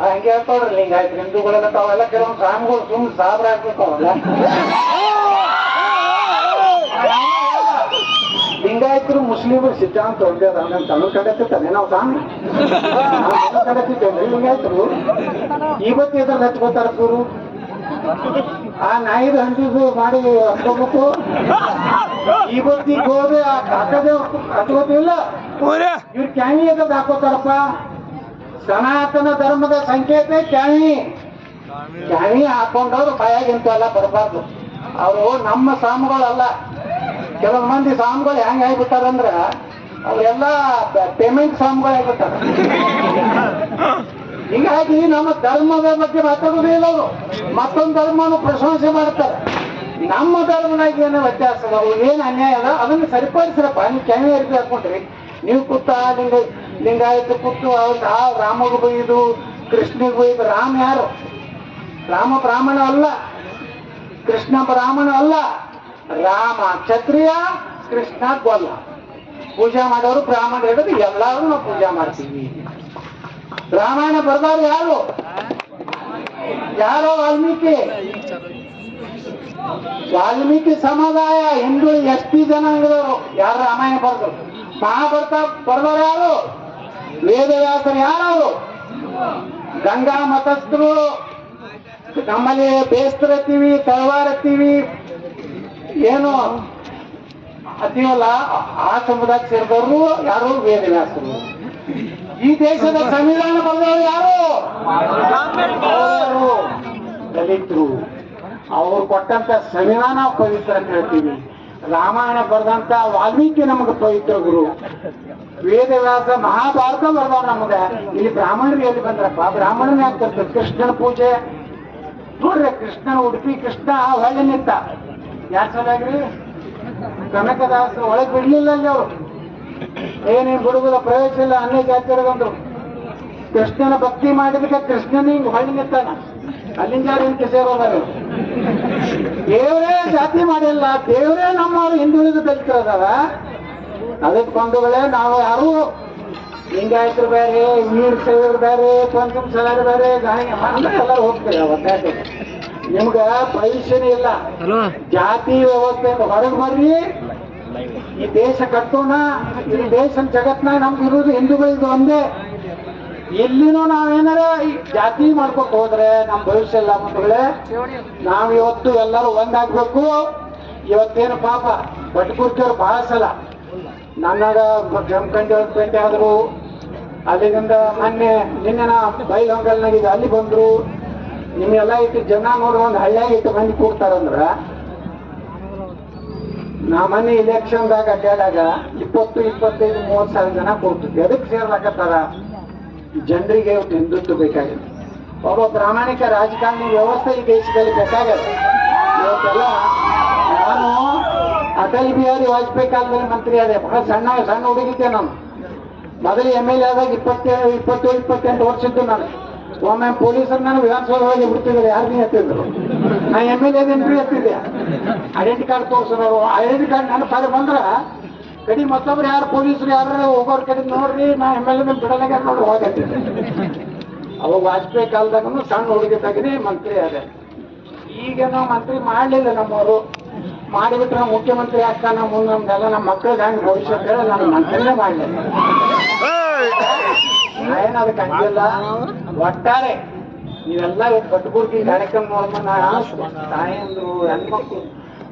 ಹಂಗೆ ಹೇಳ್ತಾವ್ರಿ ಲಿಂಗಾಯ್ತು ಹಿಂದೂಗಳೆಲ್ಲ ತಾವೆಲ್ಲ ಕೆಲವೊಂದು ಸ್ವಾಮಿಗಳು ಸುಮ್ಮನೆ ಸಾಬ್ರ ಹಾಕ್ಬೇಕು ಅವೆಲ್ಲ ಲಿಂಗಾಯತರು ಮುಸ್ಲಿಮರು ಸಿದ್ಧಾಂತ ಒಂದೇ ಅದ ನಾನು ತಮಿಳ್ ಕಡತಿರ್ತಾನೆ ನಾವು ಸ್ವಾಮಿ ಕಡತಿದ್ದೇವೆ ಲಿಂಗಾಯತರು ಇವತ್ತು ಎದ್ರ ಹಚ್ಕೋತಾರ ಸೂರು ಆ ನಾಯಿದು ಹಂಚಿದು ಮಾಡಿ ಹಚ್ಕೋಬೇಕು ಇವತ್ತಿಗೆ ಹೋದ್ರೆ ಆ ಹಾಕದೇ ಹಚ್ಕೋತಿಲ್ಲ ಇವ್ರು ಕ್ಯಾನಿ ಎದ್ ಹಾಕೋತಾರಪ್ಪ ಸನಾತನ ಧರ್ಮದ ಸಂಕೇತ ಕ್ಯಾನಿ ಹಾಕೊಂಡವ್ರು ಬಾಯಾಗಿಂತ ಎಲ್ಲ ಬರಬಾರ್ದು ಅವರು ನಮ್ಮ ಸ್ವಾಮಿಗಳಲ್ಲ ಕೆಲವು ಮಂದಿ ಸ್ವಾಮಿಗಳು ಹೆಂಗ್ ಆಗ್ಬಿಟ್ಟಾರಂದ್ರ ಅವರೆಲ್ಲ ಪೇಮೆಂಟ್ ಸ್ವಾಮಿಗಳು ಆಗ್ಬಿಟ್ಟಾರ ಹೀಗಾಗಿ ನಮ್ಮ ಧರ್ಮದ ಬಗ್ಗೆ ಮಾತಾಡೋದೇ ಇಲ್ಲ ಅವರು ಮತ್ತೊಂದು ಧರ್ಮನು ಪ್ರಶಂಸೆ ಮಾಡ್ತಾರೆ ನಮ್ಮ ಧರ್ಮನಾಗ ಏನೋ ವ್ಯತ್ಯಾಸ ಅದಾವು ಏನ್ ಅನ್ಯಾಯ ಅದ ಅದನ್ನ ಸರಿಪಡಿಸ್ರಪ್ಪ ನೀವು ಕ್ಯಾನಿ ಅರ್ಬಿ ಹಾಕೊಂಡ್ರಿ ನೀವು ಕೂತ ಲಿಂಗಾಯತ ಕೂತು ಅವ್ರು ರಾಮಗ್ ಬೈದು ಕೃಷ್ಣಿಗೆ ಬೈದು. ರಾಮ ಯಾರು? ರಾಮ ಬ್ರಾಹ್ಮಣ ಅಲ್ಲ, ಕೃಷ್ಣ ಬ್ರಾಹ್ಮಣ ಅಲ್ಲ. ರಾಮ ಕ್ಷತ್ರಿಯ, ಕೃಷ್ಣ ಗೊಲ್ಲ. ಪೂಜೆ ಮಾಡೋರು ಬ್ರಾಹ್ಮಣ ಹೇಳಿದ್ರೆ ಎಲ್ಲಾರು ನಾವು ಪೂಜೆ ಮಾಡ್ತೀವಿ. ರಾಮಾಯಣ ಬರ್ದವ್ರು ಯಾರು? ಯಾರೋ ವಾಲ್ಮೀಕಿ. ವಾಲ್ಮೀಕಿ ಸಮುದಾಯ ಹಿಂದೂ ಎಸ್ಟಿ ಜನಾಂಗದವರು ಯಾರು ರಾಮಾಯಣ ಬರ್ದರು. ಮಹಾಭಾರತ ಬರ್ದವ್ರು ಯಾರು? ವೇದವ್ಯಾಸರು ಯಾರವರು? ಗಂಗಾ ಮತಸ್ಥರು. ನಮ್ಮಲ್ಲಿ ಬೇಸ್ತರ ಎತ್ತೀವಿ, ತಳವಾರ ಎತ್ತೀವಿ, ಏನು ಅತೀವಲ್ಲ ಆ ಸಮುದಾಯಕ್ಕೆ ಸೇರಿದವರು ಯಾರು? ವೇದವ್ಯಾಸರು. ಈ ದೇಶದ ಸಂವಿಧಾನ ಬರೆದವರು ಯಾರು? ಅವರು ದಲಿತರು. ಅವ್ರು ಕೊಟ್ಟಂತ ಸಂವಿಧಾನ ಪವಿತ್ರ ಅಂತ ಹೇಳ್ತೀವಿ. ರಾಮಾಯಣ ಬರೆದಂತ ವಾಲ್ಮೀಕಿ ನಮಗೆ ಪವಿತ್ರ ಗುರು. ವೇದವ್ಯಾಸ ಮಹಾಭಾರತ ಬರ್ದವ್ ನಮಗೆ. ಇಲ್ಲಿ ಬ್ರಾಹ್ಮಣರು ಎಲ್ಲಿ ಬಂದ್ರಪ್ಪ? ಬ್ರಾಹ್ಮಣನೇ ಆಗ್ತಾರೆ. ಕೃಷ್ಣನ ಪೂಜೆ ನೋಡ್ರಿ, ಕೃಷ್ಣನ ಉಡುಪಿ ಕೃಷ್ಣ ಹೊಳ್ಳಿ ನಿಂತ. ಯಾರು ಸರಿಯಾಗ್ರಿ? ಕನಕದಾಸ ಒಳಗೆ ಬಿಡ್ಲಿಲ್ಲ ಅಲ್ಲಿ ಅವರು. ಏನೇನು ಬಿಡುವುದ ಪ್ರವೇಶ ಇಲ್ಲ, ಅನ್ಯ ಜಾತಿಯರು ಬಂದ್ರು. ಕೃಷ್ಣನ ಭಕ್ತಿ ಮಾಡಿದಕ್ಕೆ ಕೃಷ್ಣನ ಹಿಂಗ್ ಹೊಳ್ಳಿ ನಿಂತಾನ. ಅಲ್ಲಿಂದ ಯಾರು ಸೇರೋದಾರೆ? ದೇವರೇ ಜಾತಿ ಮಾಡಿಲ್ಲ, ದೇವರೇ ನಮ್ಮವರು ಹಿಂದುಳಿದ ದಲಿತರದಾರ. ಅದಕ್ಕೆ ಬಂಧುಗಳೇ, ನಾವು ಯಾರು ಲಿಂಗಾಯತರು ಬೇರೆ, ವೀರ ಶೈವರು ಬೇರೆ, ಪಂಚಮ ಸಲಾರು ಬೇರೆ, ಗಾಣಿಗೆ ಅಂದ್ರೆ ಎಲ್ಲರೂ ಹೋಗ್ತೀವಿ. ಒಟ್ಟಾಗಿ ನಿಮ್ಗ ಭವಿಷ್ಯನೇ ಇಲ್ಲ. ಜಾತಿ ವ್ಯವಸ್ಥೆಯಿಂದ ಹೊರಗೆ ಬರ್ರಿ. ಈ ದೇಶ ಕಟ್ಟೋಣ. ಈ ದೇಶ ಜಗತ್ನಾಗ ನಮ್ಗೆ ಇರೋದು ಹಿಂದೂಗಳಿದು ಒಂದೇ. ಎಲ್ಲಿನೂ ನಾವೇನಾರ ಜಾತಿ ಮಾಡ್ಕೊತ ಹೋದ್ರೆ ನಮ್ ಭವಿಷ್ಯ ಇಲ್ಲ. ಮಕ್ಕಳೇ, ನಾವ್ ಇವತ್ತು ಎಲ್ಲರೂ ಒಂದಾಗ್ಬೇಕು. ಇವತ್ತೇನು ಪಾಪ ಬಟ್ಕೂರ್ತಿಯವ್ರು ಬಹಳ ಸಲ ನನ್ನಾಗ ಜಮಖಂಡಿ ಭೇಟಿ ಆದ್ರು. ಅಲ್ಲಿಂದ ಮೊನ್ನೆ ನಿನ್ನೆ ಬೈಲಹೊಂಗಲ್ನಾಗ ಅಲ್ಲಿ ಬಂದ್ರು. ನಿಮ್ಗೆಲ್ಲ ಇಟ್ಟು ಜನ ನೋಡ್ರಿ, ಒಂದು ಹಳ್ಳಿಯಾಗ ಇಟ್ಟು ಮಂದಿ ಕೂಡ್ತಾರಂದ್ರ, ನಾ ಮೊನ್ನೆ ಇಲೆಕ್ಷನ್ದಾಗ ಅಡ್ಡಾಡಾಗ 20-25-30 ಜನ ಕೂಡ್ತಿದ್ವಿ. ಅದಕ್ಕೆ ಸೇರ್ಲಾಕತ್ತಾರ ಜನರಿಗೆ ಹಿಂದುತ್ವ ಬೇಕಾಗಿದೆ. ಒಬ್ಬ ಪ್ರಾಮಾಣಿಕ ರಾಜಕಾರಣಿ ವ್ಯವಸ್ಥೆ ಈ ದೇಶದಲ್ಲಿ ಬೇಕಾಗತ್ತೆ. ಇವತ್ತೆಲ್ಲ ನಾನು ಅಟಲ್ ಬಿಹಾರಿ ವಾಜಪೇಯಿ ಕಾಲದಲ್ಲಿ ಮಂತ್ರಿ ಆದೆ. ಬಹಳ ಸಣ್ಣ ಹುಡುಗಿದ್ದೆ ನಾನು. ಮೊದಲು MLA ಆದಾಗ 27-28 ವರ್ಷದ್ದು ನಾನು. ಒಮ್ಮೆ ಪೊಲೀಸರು ನಾನು ವಿಧಾನಸೌಧವಾಗಿ ಬಿಡ್ತಿದ್ರು, ಯಾರು ಎತ್ತಿದ್ರು. ನಾ MLA ಎಂಟ್ರಿ ಎತ್ತಿದ್ದೆ. ಐಡೆಂಟಿ ಕಾರ್ಡ್ ತೋರಿಸೋರು. ಐಡೆಂಟಿ ಕಾರ್ಡ್ ನನ್ನ ಪಾರಿ ಬಂದ್ರ ಕಡಿ ಮತ್ತೊಬ್ರು ಯಾರು ಪೊಲೀಸರು ಯಾರು ಹೋಗೋರ್ ಕಡೆ ನೋಡ್ರಿ, ನಾ MLA ಬಿಡಲಾಗ ನೋಡಿ ಹೋಗಿದ್ದೆ. ಅವಾಗ ವಾಜಪೇಯಿ ಕಾಲದಾಗೂ ಸಣ್ಣ ಹುಡುಗಿದ್ದಾಗನೇ ಮಂತ್ರಿ ಆದೆ. ಈಗ ನಾವು ಮಂತ್ರಿ ಮಾಡ್ಲಿಲ್ಲ. ನಮ್ಮವರು ಮಾಡಿಬಿಟ್ರೆ ಮುಖ್ಯಮಂತ್ರಿ ಆಗ್ತಾನ ಮುಂದೆ ನಮ್ದೆಲ್ಲ ನಮ್ಮ ಮಕ್ಕಳಿಗೆ ಹಂಗೆ ಭವಿಷ್ಯ ಹೇಳಿ ನಾನು ಮಂತ್ರಿನೇ ಮಾಡಲಿಲ್ಲ. ಏನು ಅದಕ್ಕೆ ಹಂಗಿಲ್ಲ. ಒಟ್ಟಾರೆ ನೀವೆಲ್ಲ ಕಟ್ಟುಬುರ್ಗಿ ಕಾರ್ಯಕ್ರಮ ನೋಡ್ಬಂದ ತಾಯಂದ್ರು ಹೆಣ್ಮಕ್ಳು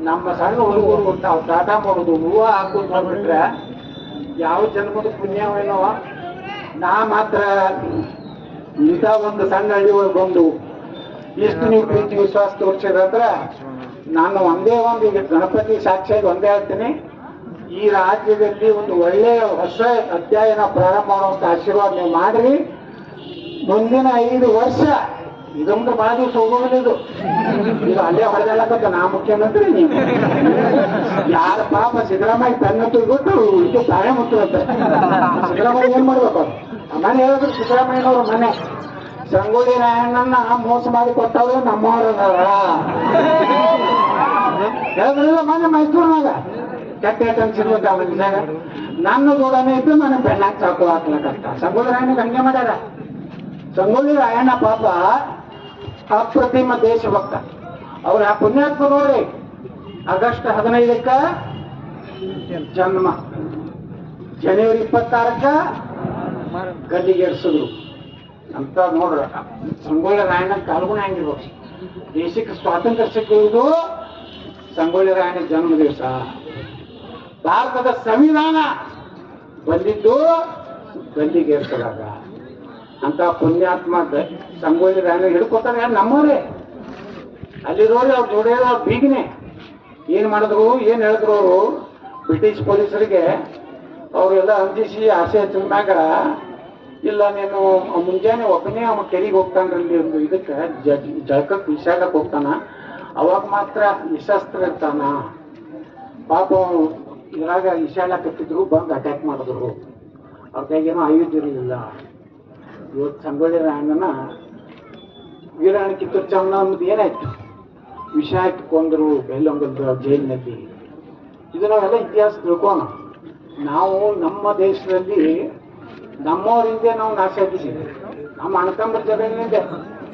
ನಮ್ಮ ಸಣ್ಣ ಹುಡುಗರು ತಾವು ಟಾಟಾ ಮಾಡೋದು, ಹೂವು ಹಾಕೋದು ನೋಡ್ಬಿಟ್ರೆ ಯಾವ ಜನ್ಮದ ಪುಣ್ಯವೇನೋ. ನಾ ಮಾತ್ರ ಇಂಥ ಒಂದು ಸಣ್ಣ ಹಳ್ಳಿ ಒಳಗೆ ಬಂದು ಎಷ್ಟು ನೀವು ಪ್ರೀತಿ ವಿಶ್ವಾಸ ತೋರಿಸಿದ್ರ ನಾನು ಒಂದೇ ಒಂದು ಈಗ ಗಣಪತಿ ಸಾಕ್ಷಿಯಾಗಿ ಒಂದೇ ಹೇಳ್ತೀನಿ. ಈ ರಾಜ್ಯದಲ್ಲಿ ಒಂದು ಒಳ್ಳೆಯ ಹೊಸ ಅಧ್ಯಾಯನ ಪ್ರಾರಂಭ ಮಾಡುವಂತ ಆಶೀರ್ವಾದ ನೀವು ಮಾಡ್ರಿ. ಮುಂದಿನ 5 ವರ್ಷ ಇದೊಂದು ಬಹಳ ದಿವಸ ಹೋಗೋದಿಲ್ಲ. ಇದು ಅಲ್ಲೇ ಹೊಡೆದಾಡಕತ್ತ ನಾ ಮುಖ್ಯಮಂತ್ರಿ, ನೀವು ಯಾರ ಪಾಪ ಸಿದ್ದರಾಮಯ್ಯ ತನ್ನ ಬಿಟ್ಟು ಇದು ತಾಳೆ ಮುಟ್ಟುತ್ತೆ. ಸಿದ್ದರಾಮಯ್ಯ ಏನ್ ಮಾಡ್ಬೇಕು? ಮನೆ ಹೇಳಿದ್ರು ಸಿದ್ದರಾಮಯ್ಯನವರು ಮನೆ ಸಂಗೊಳ್ಳಿ ರಾಯಣ್ಣನ ಮೋಸ ಮಾಡಿ ಕೊಟ್ಟವ್ರು ನಮ್ಮವ್ರ ಹೇಳಿದ್ರಲ್ಲ ಮೊನ್ನೆ ಮೈಸೂರಿನಾಗ ಕೆಟ್ಟ ಅನ್ಸಿರ್ಬೇಕು. ಅವನಿದಾಗ ನನ್ನ ದೂಡನೆ ಇದ್ದು ನನಗೆ ಬೆಣ್ಣಾಕ್ ಚಾಕು ಹಾಕ್ಲಕತ್ತ. ಸಂಗೊಳ್ಳಿ ರಾಯಣ್ಣಗೆ ಹಂಗೆ ಮಾಡ್ಯಾರ. ಸಂಗೊಳ್ಳಿ ರಾಯಣ್ಣ ಪಾಪ ಅಪ್ರತಿಮ ದೇಶಭಕ್ತ. ಅವ್ರ ಆ ಪುಣ್ಯಾತ್ಮ ನೋಡ್ರಿ, ಆಗಸ್ಟ್ 15ಕ್ಕ ಜನ್ಮ, ಜನವರಿ 26ಕ್ಕ ಗಲ್ಲಿಗೇರಿಸಿದ್ರು ಅಂತ ನೋಡ್ರ. ಸಂಗೊಳ್ಳಿ ರಾಯಣ್ಣ ಕಾಲ್ಗುಣ ಹೆಂಗಿರ್ಬೇಕು. ದೇಶಕ್ಕೆ ಸ್ವಾತಂತ್ರ್ಯ ಸಿಕ್ಕುವುದು ಸಂಗೊಳ್ಳಿ ರಾಯಣ್ಣ ಜನ್ಮ ದಿವಸ. ಭಾರತದ ಸಂವಿಧಾನ ಬಂದಿದ್ದು ಗಲ್ಲಿಗೇರಿಸಲಾಗ. ಅಂತ ಪುಣ್ಯಾತ್ಮ ಸಂಗೊಳ್ಳಿ ರಾಯಣ್ಣ ಹಿಡ್ಕೊತಾರೆ ಯಾರು? ನಮ್ಮವ್ರೆ. ಅಲ್ಲಿ ನೋಡಿ ಅವ್ರು ಜೋಡಿಯೋದು ಅವ್ರ ಬೀಗನೆ ಏನ್ ಮಾಡಿದ್ರು, ಏನ್ ಹೇಳಿದ್ರು ಅವರು ಬ್ರಿಟಿಷ್ ಪೊಲೀಸರಿಗೆ. ಅವರೆಲ್ಲ ಅಂಜಿಸಿ ಆಸೆ ಹಚ್ಚಿದ್ಮ್ಯಾಗ, ಇಲ್ಲ ನೀನು ಮುಂಜಾನೆ ಒಬ್ಬನೇ ಅವ ಕೆರೆಗೆ ಹೋಗ್ತಾನ್ರಲ್ಲಿ ಒಂದು ಇದಕ್ಕೆ ಜಳಕಕ್ಕೆ ವಿಷಾಡಕ್ಕೆ ಹೋಗ್ತಾನ, ಅವಾಗ ಮಾತ್ರ ನಿಶಸ್ತ್ರ ಇರ್ತಾನ. ಪಾಪ ಇದ್ರಾಗ ವಿಷಾಡಕತ್ತಿದ್ರು, ಬಂದು ಅಟ್ಯಾಕ್ ಮಾಡಿದ್ರು. ಅವ್ರಿಗೇನೋ ಆಯುಧ ಇರಲಿಲ್ಲ. ಇವತ್ತು ಸಂಗೊಳ್ಳಿ ರಾಯಣ್ಣನ ವೀರಾಣ ಕಿತ್ತೂರು ಚೆನ್ನಮ್ಮದು ಏನಾಯ್ತು, ವಿಷ ಇಟ್ಕೊಂಡ್ರು ಬೆಲ್ಲೊಂಗದ ಜೈಲಿನಲ್ಲಿ. ಇದು ನಾವೆಲ್ಲ ಇತಿಹಾಸ ತಿಳ್ಕೋಣ. ನಾವು ನಮ್ಮ ದೇಶದಲ್ಲಿ ನಮ್ಮವರಿಂದ ನಾವು ನಾಶ ಆಗಿದ್ದೀವಿ. ನಮ್ಮ ಅಣತಂಬರ ಜಗತ್ತಿನಿಂದ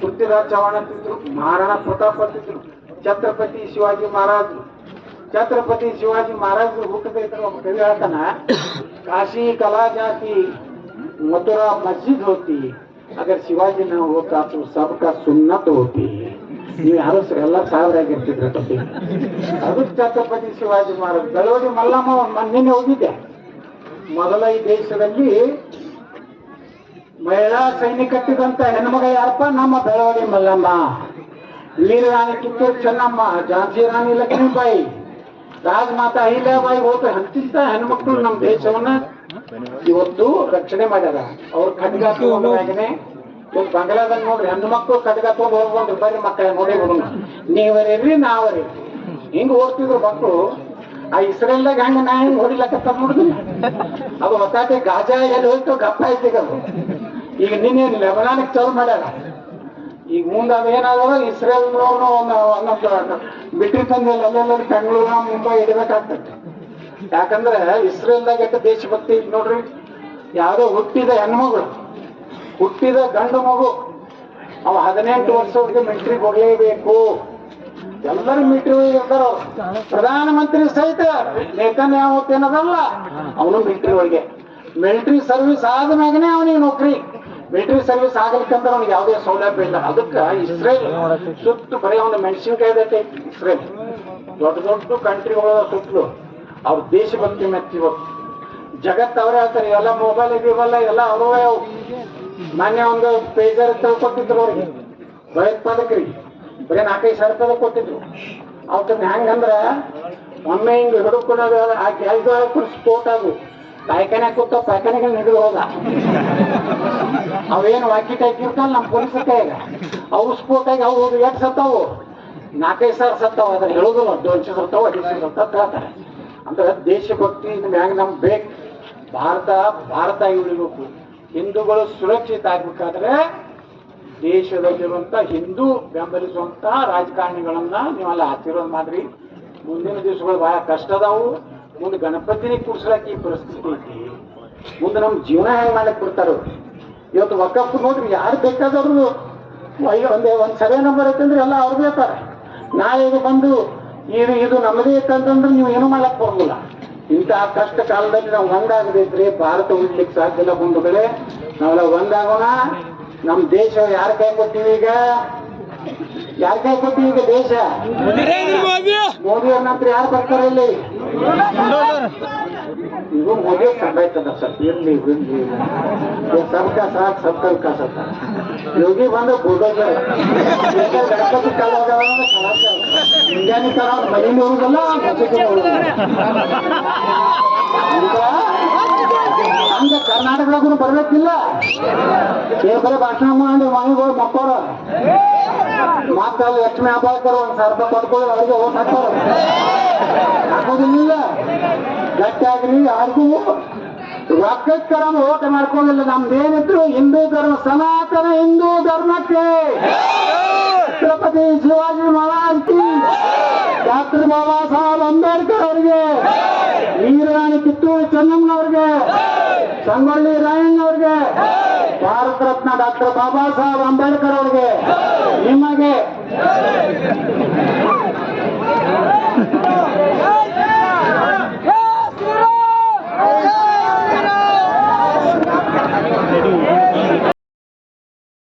ಪೃಥ್ವಿರಾಜ್ ಚೌಹಾಣ್ ಅಂತಿದ್ರು, ಮಹಾರಾಣಾ ಪ್ರತಾಪ್ ಅಂತಿದ್ರು, ಛತ್ರಪತಿ ಶಿವಾಜಿ ಮಹಾರಾಜ್. ಛತ್ರಪತಿ ಶಿವಾಜಿ ಮಹಾರಾಜ್ ಹುಟ್ಟಬೇಕು ಒಬ್ಬ ಕವಿ ಹೇಳ್ತಾನ, ಕಾಶಿ ಕಲಾ ಜಾತಿ मथुरा मस्जिद होती अगर शिवाजी न होता तो सबका सुन्नत होती. ನೀವು ಯಾರು ಎಲ್ಲ ಸಾವಿರಾಗಿರ್ತಿದ್ರೆ ತಪ್ಪಿ. ಅದು ಛತ್ರಪತಿ ಶಿವಾಜಿ ಮಹಾರಾಜ್. ಬೆಳವಡಿ ಮಲ್ಲಮ್ಮ ನಿನ್ನೆ ಹೋಗಿದ್ದೆ. ಮೊದಲ ಈ ದೇಶದಲ್ಲಿ ಮಹಿಳಾ ಸೈನಿಕ ಕಟ್ಟಿದಂತ ಹೆಣ್ಮಗ ಯಾರಪ್ಪ? ನಮ್ಮ ಬೆಳವಡಿ ಮಲ್ಲಮ್ಮ. ವೀರರಾಣಿ ಕಿತ್ತೂರು ಚೆನ್ನಮ್ಮ, ಝಾನ್ಸಿ ರಾಣಿ ಲಕ್ಷ್ಮೀಬಾಯಿ, ರಾಜಮಾತಾ ಅಹಿಲ್ಯಾಬಾಯಿ ಹೋದ ಅಂತಿಂತ ಹೆಣ್ಮಕ್ಳು ನಮ್ಮ ದೇಶವನ್ನ ಇವತ್ತು ರಕ್ಷಣೆ ಮಾಡ್ಯಾರ. ಅವ್ರು ಖಡ್ಗ ತಗೊಂಡ್ರೆ ಇವತ್ತು ಬಂಗ್ಲಾದಾಗ ನೋಡ್ರಿ ಹೆಣ್ಣು ಮಕ್ಕಳು ಖಡ್ಗ ತಗೊಂಡು ಹೋಗ್ಕೊಂಡ್ರು, ಬರ್ರಿ ಮಕ್ಕಳ ನೋಡಿ ಬಿಡೋಣ, ನೀವರಿರ್ರಿ ನಾವರಿ ಹಿಂಗ ಓಡ್ತಿದ್ರು ಮಕ್ಕಳು. ಆ ಇಸ್ರೇಲ್ದಾಗ ಹಂಗ ನಾ ಹಿಂಗ್ ಹೊಡಿಲಕ್ಕ ನೋಡುದಿಲ್ಲ. ಅದು ಹೊತ್ತಾಟೆ ಗಾಜಾ ಎಲ್ಲಿ ಹೋಯ್ತು ಗಪ್ಪ ಐತಿಗ. ಅದು ಈಗ ನಿನ್ನೆ ಲೆಬನಾನಿಗೆ ಚಾಲು ಮಾಡ್ಯಾರ. ಈಗ ಮುಂದೆ ಅದೇನಾದ್ರು ಇಸ್ರೇಲ್ ಬಿಟ್ರಿ ತಂದಿಲ್ಲ ಅಲ್ಲೆಲ್ಲ ಬೆಂಗಳೂರು ಮುಂಬೈ ಇಡಬೇಕಾಗ್ತದೆ. ಯಾಕಂದ್ರೆ ಇಸ್ರೇಲ್ದಾಗ ಎಷ್ಟು ದೇಶಭಕ್ತಿ ಈಗ ನೋಡ್ರಿ. ಯಾವುದೋ ಹುಟ್ಟಿದ ಹೆಣ್ಮಗಳು, ಹುಟ್ಟಿದ ಗಂಡು ಮಗು, ಅವ 18 ವರ್ಷಕ್ಕೆ ಮಿಲಿಟ್ರಿಗೆ ಹೋಗಲೇಬೇಕು. ಎಲ್ಲರೂ ಮಿಲಿಟ್ರಿ ಇರ್ತಾರ. ಪ್ರಧಾನಮಂತ್ರಿ ಸಹಿತ ನೇತನ್ಯಾಹು ಏನದಲ್ಲ, ಅವನು ಮಿಲಿಟ್ರಿ ಒಳಗೆ. ಮಿಲಿಟ್ರಿ ಸರ್ವಿಸ್ ಆದ್ಮ್ಯಾಗನೇ ಅವನಿಗೆ ನೌಕರಿ. ಮಿಲಿಟರಿ ಸರ್ವಿಸ್ ಆಗಲಿಕ್ಕಂದ್ರೆ ಅವ್ನಿಗೆ ಯಾವುದೇ ಸೌಲಭ್ಯ ಇಲ್ಲ. ಅದಕ್ಕೆ ಇಸ್ರೇಲ್ ಸುತ್ತು ಬರೀ ಒಂದು ಮೆಣಸಿನ್ಕಾಯ್ದೈತೆ. ಇಸ್ರೇಲ್ ದೊಡ್ಡ ದೊಡ್ಡ ಕಂಟ್ರಿಗಳ ಸುತ್ತಲು ಅವ್ರ ದೇಶಭಕ್ತಿ ಮೆಚ್ಚಿವತ್ತು ಜಗತ್ತು ಅವರೇ ಹೇಳ್ತಾರೆ. ಎಲ್ಲ ಮೊಬೈಲ್ ಇದೀವಲ್ಲ ಎಲ್ಲ ಅವರೇ. ಮೊನ್ನೆ ಒಂದು ಪೇಜರ್ ಕೊಟ್ಟಿದ್ರು ಅವ್ರಿಗೆ ಭಯೋತ್ಪಾದಕರಿಗೆ, ಬರೀ 4,000 ರೂಪಾಯಿ ಕೊಟ್ಟಿದ್ರು. ಅವತ್ತನ್ನ ಹೆಂಗಂದ್ರೆ ಒಮ್ಮೆ ಹಿಂಗೆ ಹಿಡ್ಕೊಳ್ಳೋದು ಆ ಗ್ಯಾಸ್ ಸ್ಫೋಟ ಅದು ಪಾಯ್ಖಾನೆ ಕೂತ ಪಾಯ್ಖಾನೆಗೆ ಹಿಡಿದು ಹೋದ. ಅವೇನು ವಾಕಿ ಇರ್ತಲ್ಲ ನಮ್ಮ ಪೊಲೀಸರ ಕೈಯಾಗ, ಅವು ಸ್ಫೋಟ ಆಗಿ ಅವು ಹೋಗಿ ಎಷ್ಟು ಸತ್ತಾವು? 4,000 ಸತ್ತಾವ. ಅದ್ರ ಹೇಳೋದಿಲ್ಲ, 200 ಸತ್ತಾವ, 200 ಸತ್ತ ಹೇಳ್ತಾರೆ. ಅಂದ್ರೆ ದೇಶಭಕ್ತಿ ಮ್ಯಾಗ ನಮ್ಗೆ ಬೇಕು. ಭಾರತ ಉಳಿಬೇಕು. ಹಿಂದೂಗಳು ಸುರಕ್ಷಿತ ಆಗ್ಬೇಕಾದ್ರೆ ದೇಶದಲ್ಲಿರುವಂತ ಹಿಂದೂ ಬೆಂಬಲಿಸುವಂತಹ ರಾಜಕಾರಣಿಗಳನ್ನ ನೀವೆಲ್ಲ ಆಶೀರ್ವಾದ ಮಾಡ್ರಿ. ಮುಂದಿನ ದಿವಸಗಳು ಬಹಳ ಕಷ್ಟ ಅದಾವು. ಮುಂದೆ ಗಣಪತಿನೇ ಕೂಡ್ಸ್ಲಾಕ ಈ ಪರಿಸ್ಥಿತಿ ಐತಿ. ಮುಂದೆ ನಮ್ ಜೀವನ ಹೆಂಗ್ ಮಾಡ್ಲಿಕ್ಕೆ ಬಿಡ್ತಾರ. ಇವತ್ತು ವಕಫ್ ನೋಡ್ರಿ, ಯಾರು ಬೇಕಾದವ್ರು ಒಂದ್ ಸರ್ವೆ ನಂಬರ್ ಐತಂದ್ರೆ ಎಲ್ಲ ಅವ್ರಿಗೆ ಹೇಳ್ತಾರೆ. ನಾಳೆ ಇದು ಬಂದು ಇದು ನಮ್ಮದೇ ಐತಂತಂದ್ರೆ ನೀವು ಏನು ಮಾಡ್ಲಕ್ ಬರೋದಿಲ್ಲ. ಇಂತಹ ಕಷ್ಟ ಕಾಲದಲ್ಲಿ ನಾವು ಒಂದಾಗದಿದ್ರೆ ಭಾರತ ಉಳಿಲಿಕ್ಕೆ ಸಾಧ್ಯ ಇಲ್ಲ. ಬಂಧುಗಳೇ, ನಾವೆಲ್ಲ ಒಂದಾಗೋಣ. ನಮ್ ದೇಶ ಯಾರ ಕೈ ಕೊಟ್ಟಿವಿ ಈಗ? ಯಾರ ಕೈ ಕೊಟ್ಟಿವಿ ಈಗ ದೇಶ? ಮೋದಿ ಅವ್ರ ನಂತರ ಯಾರು ಬರ್ತಾರೆ ಇಲ್ಲಿ? ಇದು ಮೋದಿ ಸಂಬಾಯ್ತದ ಸರ್. ಇರ್ಲಿ ಬಿಡ್ಲಿ, ಸಬ್ಕಾ ಸಾಥ್ ಸಬ್ಕಾ ವಿಕಾಸ್ ಅಂತ. ಯೋಗಿ ಬಂದು ಬುಲ್ಡೋಜರ್ ಗಣಪತಿ ಕಾಲ ಇಂಡಿಯಾನಿ ತರ ಮನೇಲಿ ಹೋಗುದಲ್ಲ, ಹಂಗ ಕರ್ನಾಟಕದಾಗೂ ಬರ್ಬೇಕಿಲ್ಲ. ಬರೀ ಭಾಷಣ ಮಾಡಿ ಮನೆಗಳು ಮಕ್ಕಳ ಮಕ್ಕಳು ಲಕ್ಷ್ಮೀ ಹಬ್ಬಾಳ್ಕರ್ 1,000 ರೂಪಾಯಿ ಕೊಟ್ಕೊಳ್ಳಿ, ಅವ್ರಿಗೆ ಓಟ್ ಹಾಕ್ತಾರ. ಹಾಕೋದಿಲ್ಲ. ಗಟ್ಟಿಯಾಗ್ರಿ, ಯಾರಿಗೂ ರೊಕ್ಕಕ್ಕರ ಓಟ್ ಮಾಡ್ಕೋದಿಲ್ಲ. ನಮ್ದೇನಿದ್ರು ಹಿಂದೂ ಧರ್ಮ, ಸನಾತನ ಹಿಂದೂ ಧರ್ಮಕ್ಕೆ, ಛತ್ರಪತಿ ಶಿವಾಜಿ ಮಹಾರಾಜ್ ಡಾಕ್ಟರ್ ಬಾಬಾ ಸಾಹೇಬ್ ಅಂಬೇಡ್ಕರ್ ಅವರಿಗೆ, ವೀರರಾಣಿ ಕಿತ್ತೂರು ಚೆನ್ನಮ್ಮನವ್ರಿಗೆ, ಸಂಗೊಳ್ಳಿ ರಾಯಣ್ಣವ್ರಿಗೆ, ಭಾರತ ರತ್ನ ಡಾಕ್ಟರ್ ಬಾಬಾ ಸಾಹೇಬ್ ಅಂಬೇಡ್ಕರ್ ಅವ್ರಿಗೆ, ನಿಮಗೆ